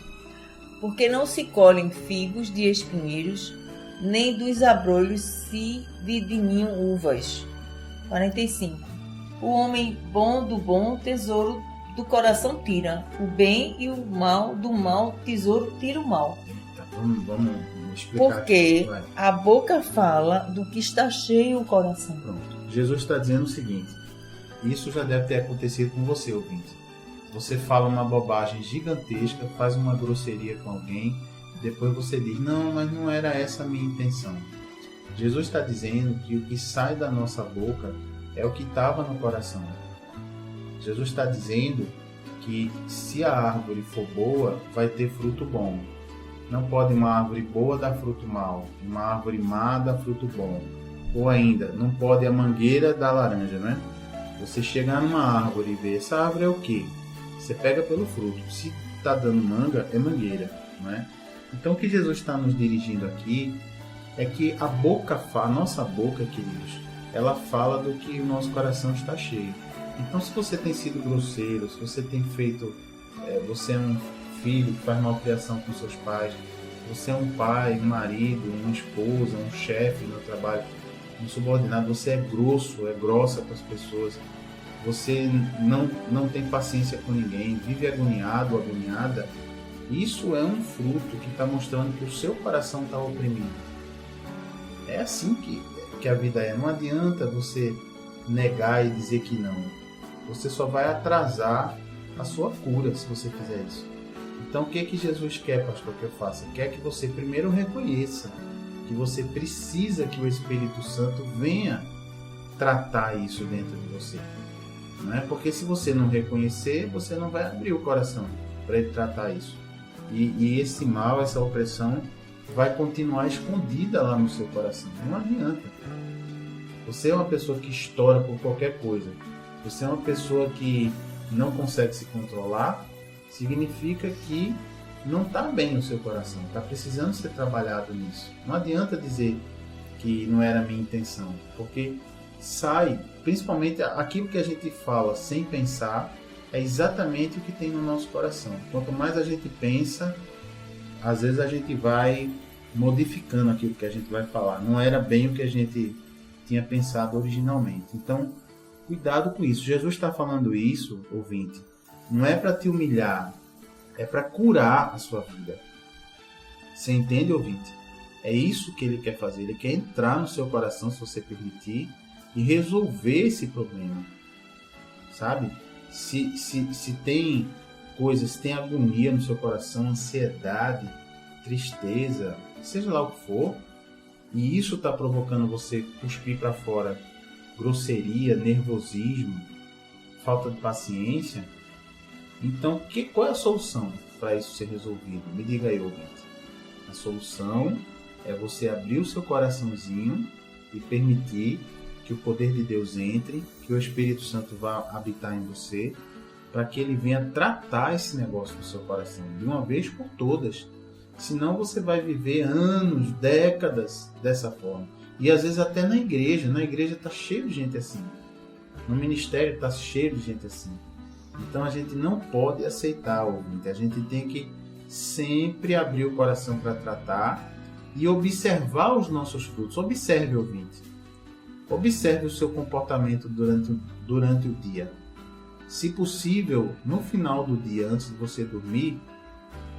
Speaker 2: porque não se colhem figos de espinheiros, nem dos abrolhos se vidinham uvas. 45. O homem bom do bom tesouro do coração tira, o bem e o mal do mau tesouro tira o mal.
Speaker 1: Vamos explicar.
Speaker 2: Porque a boca fala do que está cheio o coração.
Speaker 1: Pronto. Jesus está dizendo o seguinte, isso já deve ter acontecido com você, ouvinte. Você fala uma bobagem gigantesca, faz uma grosseria com alguém, depois você diz, não, mas não era essa a minha intenção. Jesus está dizendo que o que sai da nossa boca é o que estava no coração. Jesus está dizendo que se a árvore for boa, vai ter fruto bom. Não pode uma árvore boa dar fruto mau, uma árvore má dar fruto bom. Ou ainda, não pode a mangueira dar laranja, né? Você chegar numa árvore e ver, essa árvore é o quê? Você pega pelo fruto. Se está dando manga, é mangueira, não é? Então o que Jesus está nos dirigindo aqui é que a nossa boca, queridos, ela fala do que o nosso coração está cheio. Então se você tem sido grosseiro, se você tem feito, você é um filho que faz malcriação com seus pais, você é um pai, um marido, uma esposa, um chefe no trabalho, um subordinado, você é grosso, é grossa com as pessoas, você não tem paciência com ninguém, vive agoniado, agoniada, isso é um fruto que está mostrando que o seu coração está oprimido. É assim que a vida é. Não adianta você negar e dizer que não. Você só vai atrasar a sua cura se você fizer isso. Então o que Jesus quer, pastor, que eu faça? Quer que você primeiro reconheça que você precisa que o Espírito Santo venha tratar isso dentro de você. Não é? Porque se você não reconhecer, você não vai abrir o coração para ele tratar isso. E esse mal, essa opressão, vai continuar escondida lá no seu coração. Não adianta. Você é uma pessoa que estoura por qualquer coisa. Você é uma pessoa que não consegue se controlar, significa que não está bem o seu coração. Está precisando ser trabalhado nisso. Não adianta dizer que não era a minha intenção. Porque sai, principalmente aquilo que a gente fala sem pensar, é exatamente o que tem no nosso coração. Quanto mais a gente pensa, às vezes a gente vai modificando aquilo que a gente vai falar. Não era bem o que a gente tinha pensado originalmente. Então, cuidado com isso. Jesus está falando isso, ouvinte, não é para te humilhar, é para curar a sua vida. Você entende, ouvinte? É isso que ele quer fazer. Ele quer entrar no seu coração, se você permitir, e resolver esse problema. Sabe? Se tem coisas, se tem agonia no seu coração, ansiedade, tristeza, seja lá o que for, e isso está provocando você cuspir para fora grosseria, nervosismo, falta de paciência, então qual é a solução para isso ser resolvido? Me diga aí, ouvinte. A solução é você abrir o seu coraçãozinho e permitir que o poder de Deus entre, que o Espírito Santo vá habitar em você, para que ele venha tratar esse negócio no seu coração, de uma vez por todas. Senão você vai viver anos, décadas dessa forma. E às vezes até na igreja está cheio de gente assim. No ministério está cheio de gente assim. Então a gente não pode aceitar, ouvinte. A gente tem que sempre abrir o coração para tratar e observar os nossos frutos. Observe, ouvinte. Observe o seu comportamento durante o dia. Se possível, no final do dia, antes de você dormir,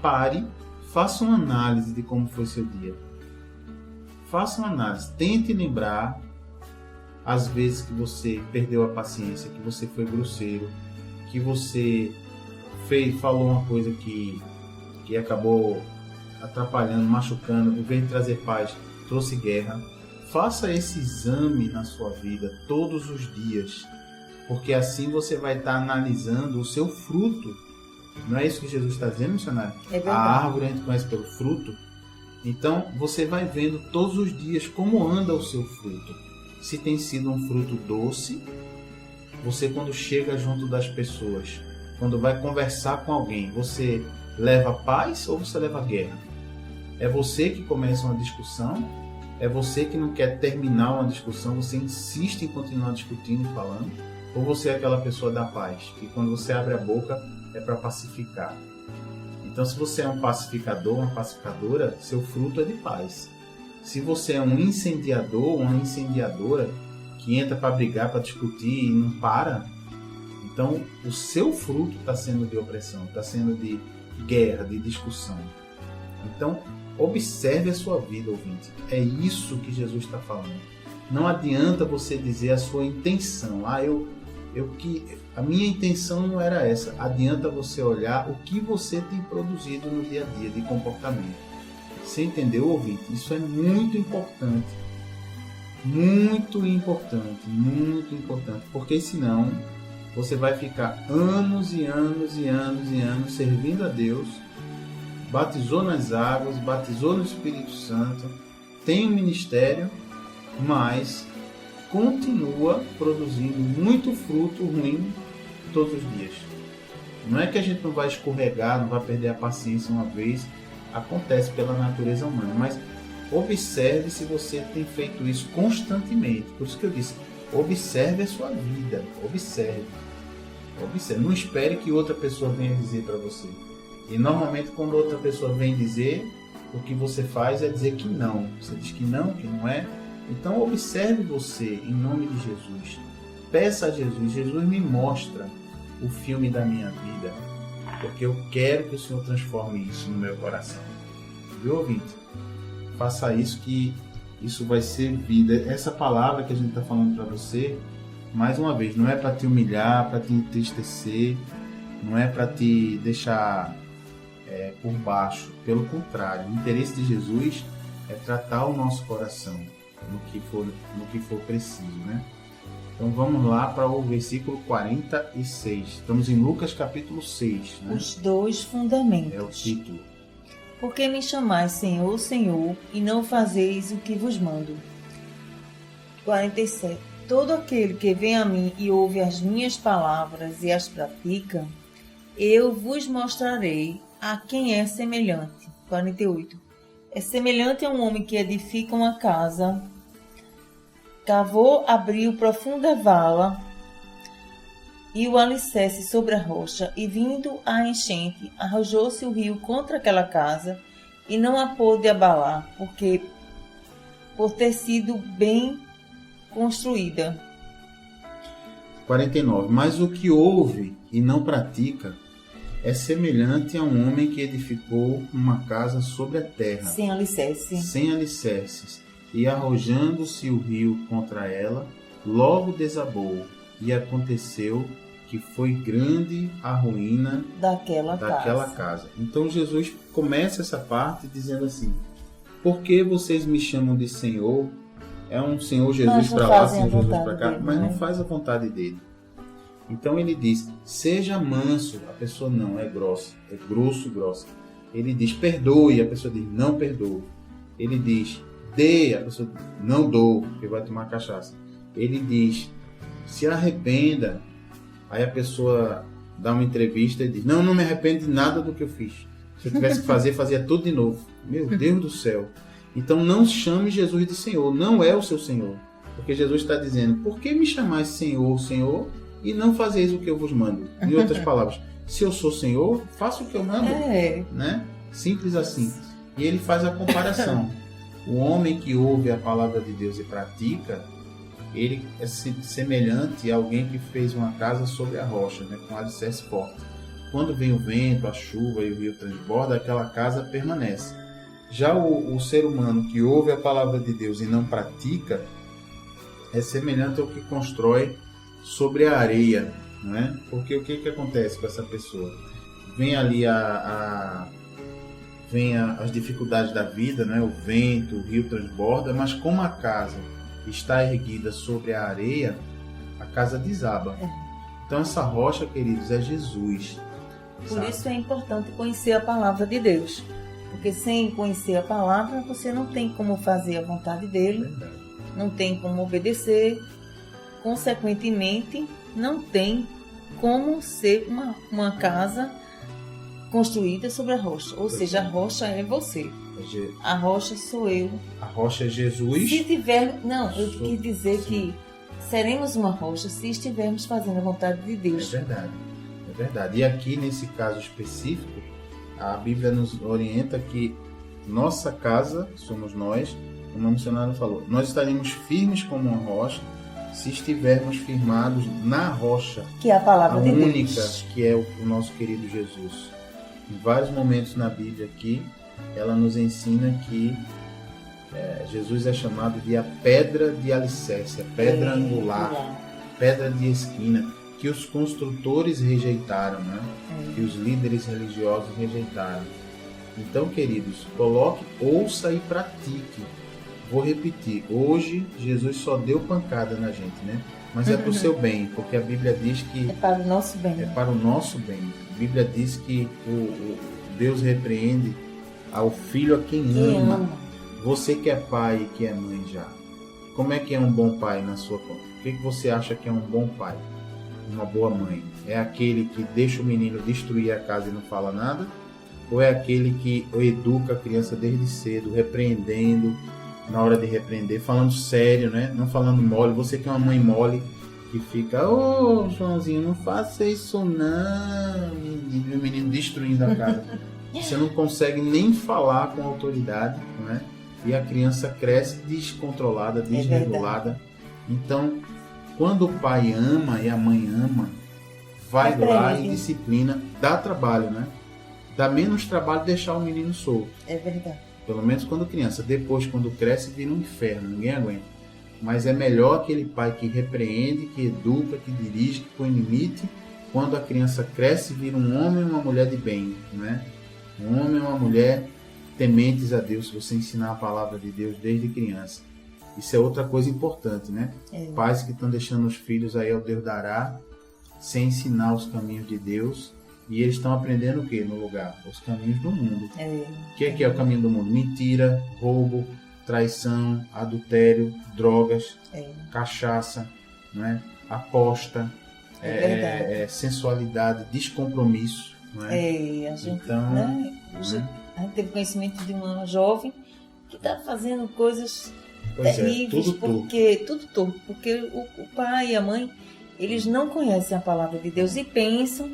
Speaker 1: pare, faça uma análise de como foi seu dia. Faça uma análise, tente lembrar as vezes que você perdeu a paciência, que você foi grosseiro, que você falou uma coisa que acabou atrapalhando, machucando, em vez de trazer paz, trouxe guerra. Faça esse exame na sua vida todos os dias, porque assim você vai estar analisando o seu fruto. Não é isso que Jesus está dizendo, missionário?
Speaker 2: É verdade.
Speaker 1: A árvore a gente conhece pelo fruto. Então você vai vendo todos os dias como anda o seu fruto. Se tem sido um fruto doce, você quando chega junto das pessoas, quando vai conversar com alguém, você leva paz ou você leva guerra? É você que começa uma discussão? É você que não quer terminar uma discussão, você insiste em continuar discutindo e falando? Ou você é aquela pessoa da paz, que quando você abre a boca é para pacificar? Então, se você é um pacificador, uma pacificadora, seu fruto é de paz. Se você é um incendiador, uma incendiadora, que entra para brigar, para discutir e não para, então o seu fruto está sendo de opressão, está sendo de guerra, de discussão. Então, observe a sua vida, ouvinte. É isso que Jesus está falando. Não adianta você dizer a sua intenção. A minha intenção não era essa. Adianta você olhar o que você tem produzido no dia a dia de comportamento. Você entendeu, ouvinte? Isso é muito importante. Muito importante, muito importante. Porque senão você vai ficar anos e anos e anos e anos servindo a Deus, batizou nas águas, batizou no Espírito Santo, tem um ministério, mas continua produzindo muito fruto ruim todos os dias. Não é que a gente não vai escorregar, não vai perder a paciência uma vez, acontece pela natureza humana, mas observe se você tem feito isso constantemente. Por isso que eu disse, observe a sua vida, observe. Não espere que outra pessoa venha dizer para você. E normalmente quando outra pessoa vem dizer, o que você faz é dizer que não. Você diz que não é. Então observe você, em nome de Jesus. Peça a Jesus, Jesus me mostra o filme da minha vida, porque eu quero que o Senhor transforme isso no meu coração. Viu, ouvinte? Faça isso, que isso vai ser vida. Essa palavra que a gente está falando para você, mais uma vez, não é para te humilhar, para te entristecer, não é para te deixar por baixo. Pelo contrário, o interesse de Jesus é tratar o nosso coração no que for preciso, né? Então vamos lá para o versículo 46. Estamos em Lucas capítulo 6. Né?
Speaker 2: Os dois fundamentos.
Speaker 1: É o título.
Speaker 2: Por que me chamais Senhor, Senhor, e não fazeis o que vos mando? 47. Todo aquele que vem a mim e ouve as minhas palavras e as pratica, eu vos mostrarei a quem é semelhante. 48. É semelhante a um homem que edifica uma casa, cavou, abriu profunda vala e o alicerce sobre a rocha, e vindo a enchente, arrojou-se o rio contra aquela casa e não a pôde abalar, por ter sido bem construída.
Speaker 1: 49. Mas o que ouve e não pratica é semelhante a um homem que edificou uma casa sobre a terra,
Speaker 2: sem
Speaker 1: alicerces, e arrojando-se o rio contra ela, logo desabou, e aconteceu que foi grande a ruína daquela casa. Então Jesus começa essa parte dizendo assim: por que vocês me chamam de Senhor? É um Senhor Jesus para lá, Senhor Jesus para cá, mas não faz a vontade dele. Então ele diz: seja manso. A pessoa não é grossa, é grossa. Ele diz: perdoe. A pessoa diz: não perdoo. Ele diz: dê. A pessoa diz: não dou, porque vai tomar cachaça. Ele diz: se arrependa. Aí a pessoa dá uma entrevista e diz: não me arrependo de nada do que eu fiz. Se eu tivesse que fazer, fazia tudo de novo. Meu Deus do céu. Então não chame Jesus de Senhor, não é o seu Senhor. Porque Jesus está dizendo: por que me chamais Senhor, Senhor, e não fazeis o que eu vos mando? Em outras palavras, se eu sou Senhor, faça o que eu mando. Né? Simples assim. E ele faz a comparação. O homem que ouve a palavra de Deus e pratica, ele é semelhante a alguém que fez uma casa sobre a rocha, né, com alicerce forte. quando vem o vento, a chuva e o rio transborda, aquela casa permanece. Já o ser humano que ouve a palavra de Deus e não pratica é semelhante ao que constrói sobre a areia, não é? Porque o que acontece com essa pessoa? Vem ali as dificuldades da vida, né? O vento, o rio transborda, mas como a casa está erguida sobre a areia, a casa desaba. Então essa rocha, queridos, é Jesus.
Speaker 2: Por isso é importante conhecer a palavra de Deus. Porque sem conhecer a palavra, você não tem como fazer a vontade dele, não tem como obedecer, consequentemente, não tem como ser uma casa construída sobre a rocha. Ou seja, a rocha é você. A rocha sou eu.
Speaker 1: A rocha é Jesus.
Speaker 2: Se tiver... Não, eu quis dizer que seremos uma rocha se estivermos fazendo a vontade de Deus.
Speaker 1: É verdade. É verdade. E aqui, nesse caso específico, a Bíblia nos orienta que nossa casa somos nós, como a missionária falou. Nós estaremos firmes como uma rocha se estivermos firmados na rocha.
Speaker 2: Que é a palavra de
Speaker 1: única,
Speaker 2: Deus.
Speaker 1: Que é o nosso querido Jesus. Em vários momentos na Bíblia aqui, ela nos ensina que Jesus é chamado de a pedra de alicerce, a pedra angular, pedra de esquina, que os construtores rejeitaram, né? Que os líderes religiosos rejeitaram. Então, queridos, coloque, ouça e pratique. Vou repetir, hoje Jesus só deu pancada na gente, né? Mas é para o seu bem, porque a Bíblia diz que...
Speaker 2: É para o nosso bem.
Speaker 1: É para o nosso bem. A Bíblia diz que o Deus repreende ao filho a quem ama. Você que é pai e que é mãe já. Como é que é um bom pai na sua conta? O que você acha que é um bom pai? Uma boa mãe? É aquele que deixa o menino destruir a casa e não fala nada? Ou é aquele que educa a criança desde cedo, repreendendo, na hora de repreender, falando sério, né? Não falando mole. Você que é uma mãe mole, que fica, ô Joãozinho, não faça isso não, menino, e o menino destruindo a casa. Você não consegue nem falar com autoridade, não é? E a criança cresce descontrolada, desregulada. Então, quando o pai ama e a mãe ama, vai lá e disciplina, dá trabalho, né? Dá menos trabalho deixar o menino solto.
Speaker 2: É verdade.
Speaker 1: Pelo menos quando criança. Depois, quando cresce, vira um inferno, ninguém aguenta. Mas é melhor aquele pai que repreende, que educa, que dirige, que põe limite. Quando a criança cresce, vira um homem e uma mulher de bem, né? Um homem e uma mulher tementes a Deus, se você ensinar a palavra de Deus desde criança. Isso é outra coisa importante, né? Pais que estão deixando os filhos aí ao Deus dará, sem ensinar os caminhos de Deus, e eles estão aprendendo o que no lugar? Os caminhos do mundo. O que é o caminho do mundo? Mentira, roubo, traição, adultério, drogas, cachaça, né? Aposta, sensualidade, descompromisso. Não é?
Speaker 2: A gente, então, né? A gente teve conhecimento de uma jovem que está fazendo coisas terríveis, tudo torto, porque o pai e a mãe, eles não conhecem a palavra de Deus e pensam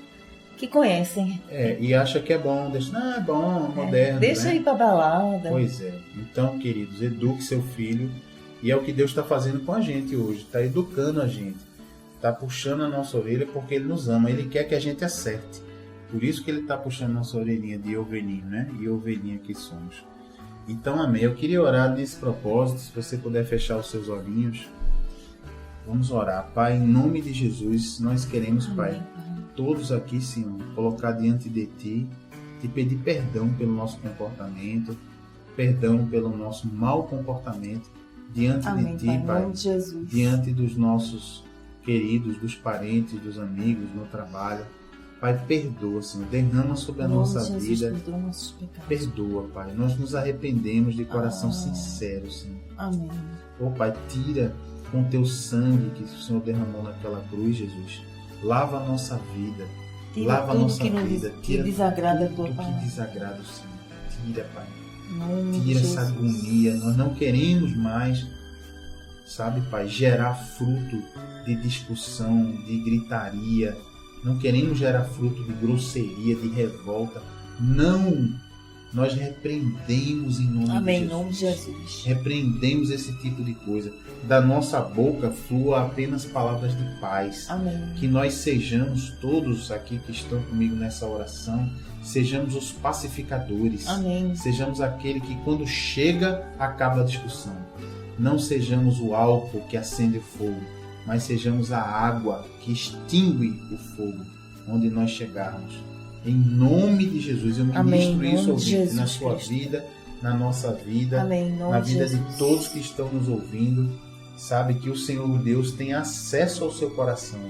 Speaker 2: que conhecem.
Speaker 1: E acha que é bom, é bom, moderno.
Speaker 2: Deixa ir para balada.
Speaker 1: Pois é. Então, queridos, eduque seu filho, e é o que Deus está fazendo com a gente hoje, está educando a gente, está puxando a nossa orelha porque Ele nos ama, Ele quer que a gente acerte. Por isso que Ele está puxando nossa orelhinha de ovelhinho, né? E ovelhinha que somos. Então, amém. Eu queria orar nesse propósito, se você puder fechar os seus olhinhos. Vamos orar. Pai, em nome de Jesus, nós queremos, Pai, todos aqui, Senhor, colocar diante de Ti, te pedir perdão pelo nosso comportamento, perdão pelo nosso mau comportamento diante de Ti, Pai, diante dos nossos queridos, dos parentes, dos amigos, no trabalho. Pai, perdoa, Senhor, derrama sobre a nossa vida. Perdoa, Pai. Nós nos arrependemos de coração sincero, Senhor.
Speaker 2: Amém.
Speaker 1: Pai, tira com Teu sangue que o Senhor derramou naquela cruz, Jesus. Lava a nossa vida. Lava a nossa vida.
Speaker 2: Tira desagrada
Speaker 1: tudo
Speaker 2: a tua
Speaker 1: que desagrada o Senhor. Tira, Pai.
Speaker 2: Não,
Speaker 1: tira essa agonia. Nós não queremos mais, sabe, Pai, gerar fruto de discussão, de gritaria. Não queremos gerar fruto de grosseria, de revolta. Não nós repreendemos em nome
Speaker 2: Amém,
Speaker 1: de
Speaker 2: em nome de Jesus.
Speaker 1: Repreendemos esse tipo de coisa. Da nossa boca flua apenas palavras de paz.
Speaker 2: Amém.
Speaker 1: Que nós sejamos, todos aqui que estão comigo nessa oração, sejamos os pacificadores.
Speaker 2: Amém.
Speaker 1: Sejamos aquele que quando chega, acaba a discussão. Não sejamos o álcool que acende o fogo, mas sejamos a água que extingue o fogo onde nós chegarmos. Em nome de Jesus, eu ministro isso, ouvinte, na sua vida, na nossa vida, na vida de todos que estão nos ouvindo. Sabe que o Senhor Deus tem acesso ao seu coração.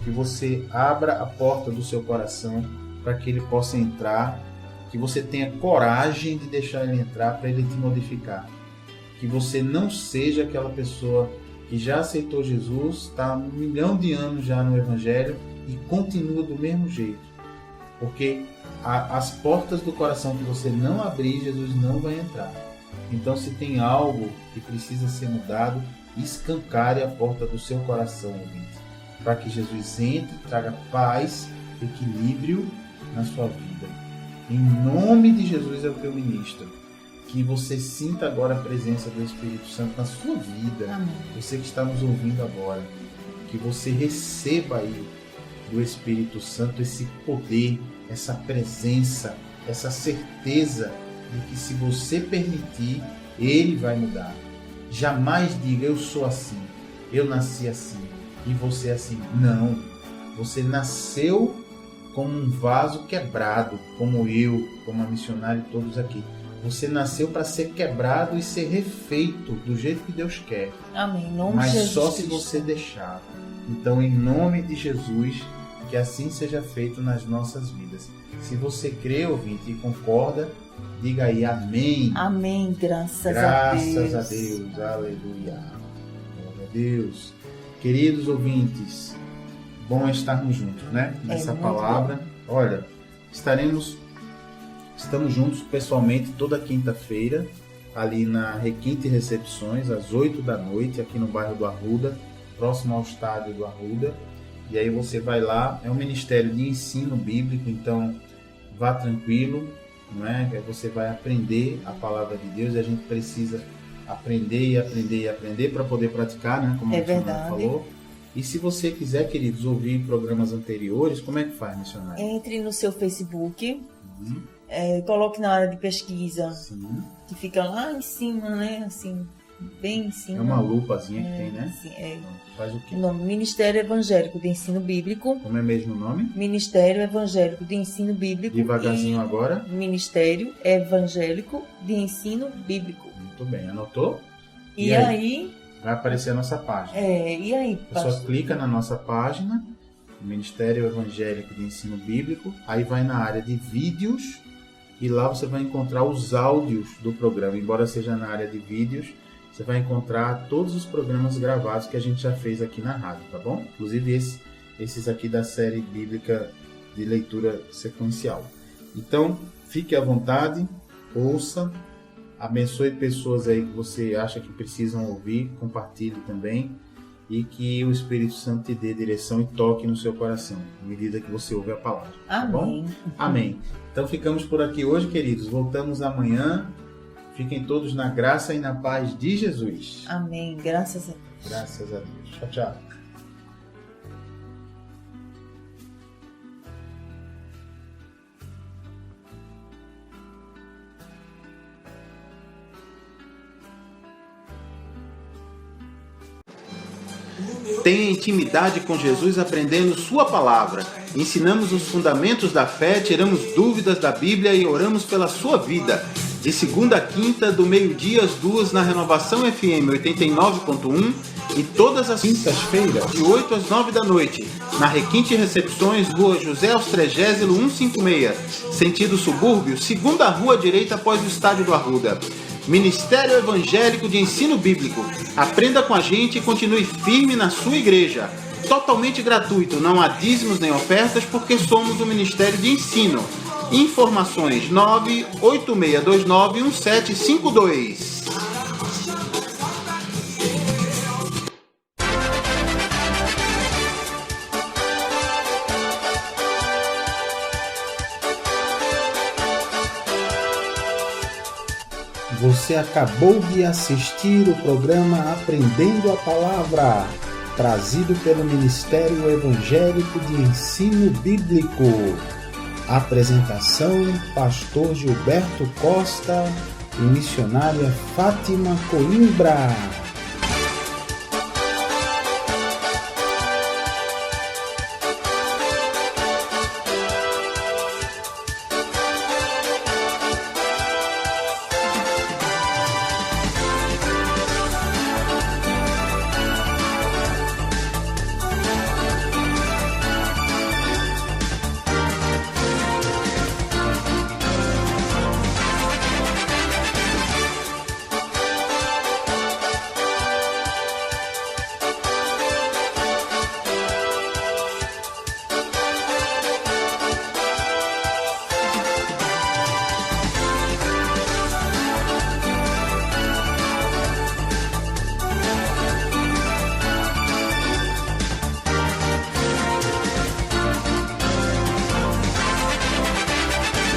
Speaker 1: Que você abra a porta do seu coração para que Ele possa entrar. Que você tenha coragem de deixar Ele entrar para Ele te modificar. Que você não seja aquela pessoa que já aceitou Jesus, está há 1 milhão de anos já no Evangelho e continua do mesmo jeito. Porque as portas do coração que você não abrir, Jesus não vai entrar. Então, se tem algo que precisa ser mudado, escancare a porta do seu coração, ouvinte, para que Jesus entre, traga paz, equilíbrio na sua vida. Em nome de Jesus é o que eu ministro. Que você sinta agora a presença do Espírito Santo na sua vida.
Speaker 2: Amém.
Speaker 1: Você que está nos ouvindo agora, que você receba aí do Espírito Santo esse poder, essa presença, essa certeza de que se você permitir, Ele vai mudar. Jamais diga, eu sou assim, eu nasci assim e você é assim. Não, você nasceu como um vaso quebrado, como eu, como a missionária e todos aqui. Você nasceu para ser quebrado e ser refeito do jeito que Deus quer.
Speaker 2: Amém. Em nome
Speaker 1: Mas
Speaker 2: de Jesus.
Speaker 1: só se você deixar. Então, em nome de Jesus, que assim seja feito nas nossas vidas. Se você crê, ouvinte, e concorda, diga aí amém.
Speaker 2: Amém. Graças a Deus.
Speaker 1: Graças a Deus. Aleluia. Glória a Deus. Queridos ouvintes, bom estarmos juntos, né? Nessa palavra. Bom. Olha, estamos juntos pessoalmente toda quinta-feira, ali na Requinte Recepções, às 8 da noite, aqui no bairro do Arruda, próximo ao estádio do Arruda. E aí você vai lá, é um ministério de ensino bíblico, então vá tranquilo, não é? Você vai aprender a palavra de Deus e a gente precisa aprender e aprender e aprender para poder praticar, né? Como a missionária falou. E se você quiser, queridos, ouvir programas anteriores, como é que faz, missionária?
Speaker 2: Entre no seu Facebook, coloque na área de pesquisa, que fica lá em cima, né? Assim, bem em cima.
Speaker 1: É uma lupazinha que tem, né?
Speaker 2: Sim,
Speaker 1: Faz o quê?
Speaker 2: O nome Ministério Evangélico de Ensino Bíblico.
Speaker 1: Como é mesmo o nome?
Speaker 2: Ministério Evangélico de Ensino Bíblico.
Speaker 1: Devagarzinho agora.
Speaker 2: Ministério Evangélico de Ensino Bíblico.
Speaker 1: Muito bem, anotou?
Speaker 2: E aí
Speaker 1: vai aparecer a nossa página.
Speaker 2: E aí,
Speaker 1: a pessoa clica na nossa página, Ministério Evangélico de Ensino Bíblico, aí vai na área de vídeos e lá você vai encontrar os áudios do programa. Embora seja na área de vídeos, você vai encontrar todos os programas gravados que a gente já fez aqui na rádio, tá bom? Inclusive esses aqui da série bíblica de leitura sequencial. Então, fique à vontade, ouça, abençoe pessoas aí que você acha que precisam ouvir, compartilhe também e que o Espírito Santo te dê direção e toque no seu coração, à medida que você ouve a palavra. Tá bom? Amém. Então, ficamos por aqui hoje, queridos. Voltamos amanhã. Fiquem todos na graça e na paz de Jesus.
Speaker 2: Amém. Graças a Deus.
Speaker 1: Graças a Deus. Tchau, tchau. Tenha intimidade com Jesus aprendendo sua palavra. Ensinamos os fundamentos da fé, tiramos dúvidas da Bíblia e oramos pela sua vida. De segunda a quinta, do meio-dia às 2 na Renovação FM 89.1 e todas as quintas-feiras, de 8 às 9 da noite, na Requinte Recepções, Rua José Austrégésilo 156, sentido subúrbio, segunda rua direita após o estádio do Arruda. Ministério Evangélico de Ensino Bíblico. Aprenda com a gente e continue firme na sua igreja. Totalmente gratuito, não há dízimos nem ofertas porque somos um ministério de ensino. Informações 986291752. Você acabou de assistir o programa Aprendendo a Palavra, trazido pelo Ministério Evangélico de Ensino Bíblico. Apresentação: Pastor Gilberto Costa e missionária Fátima Coimbra.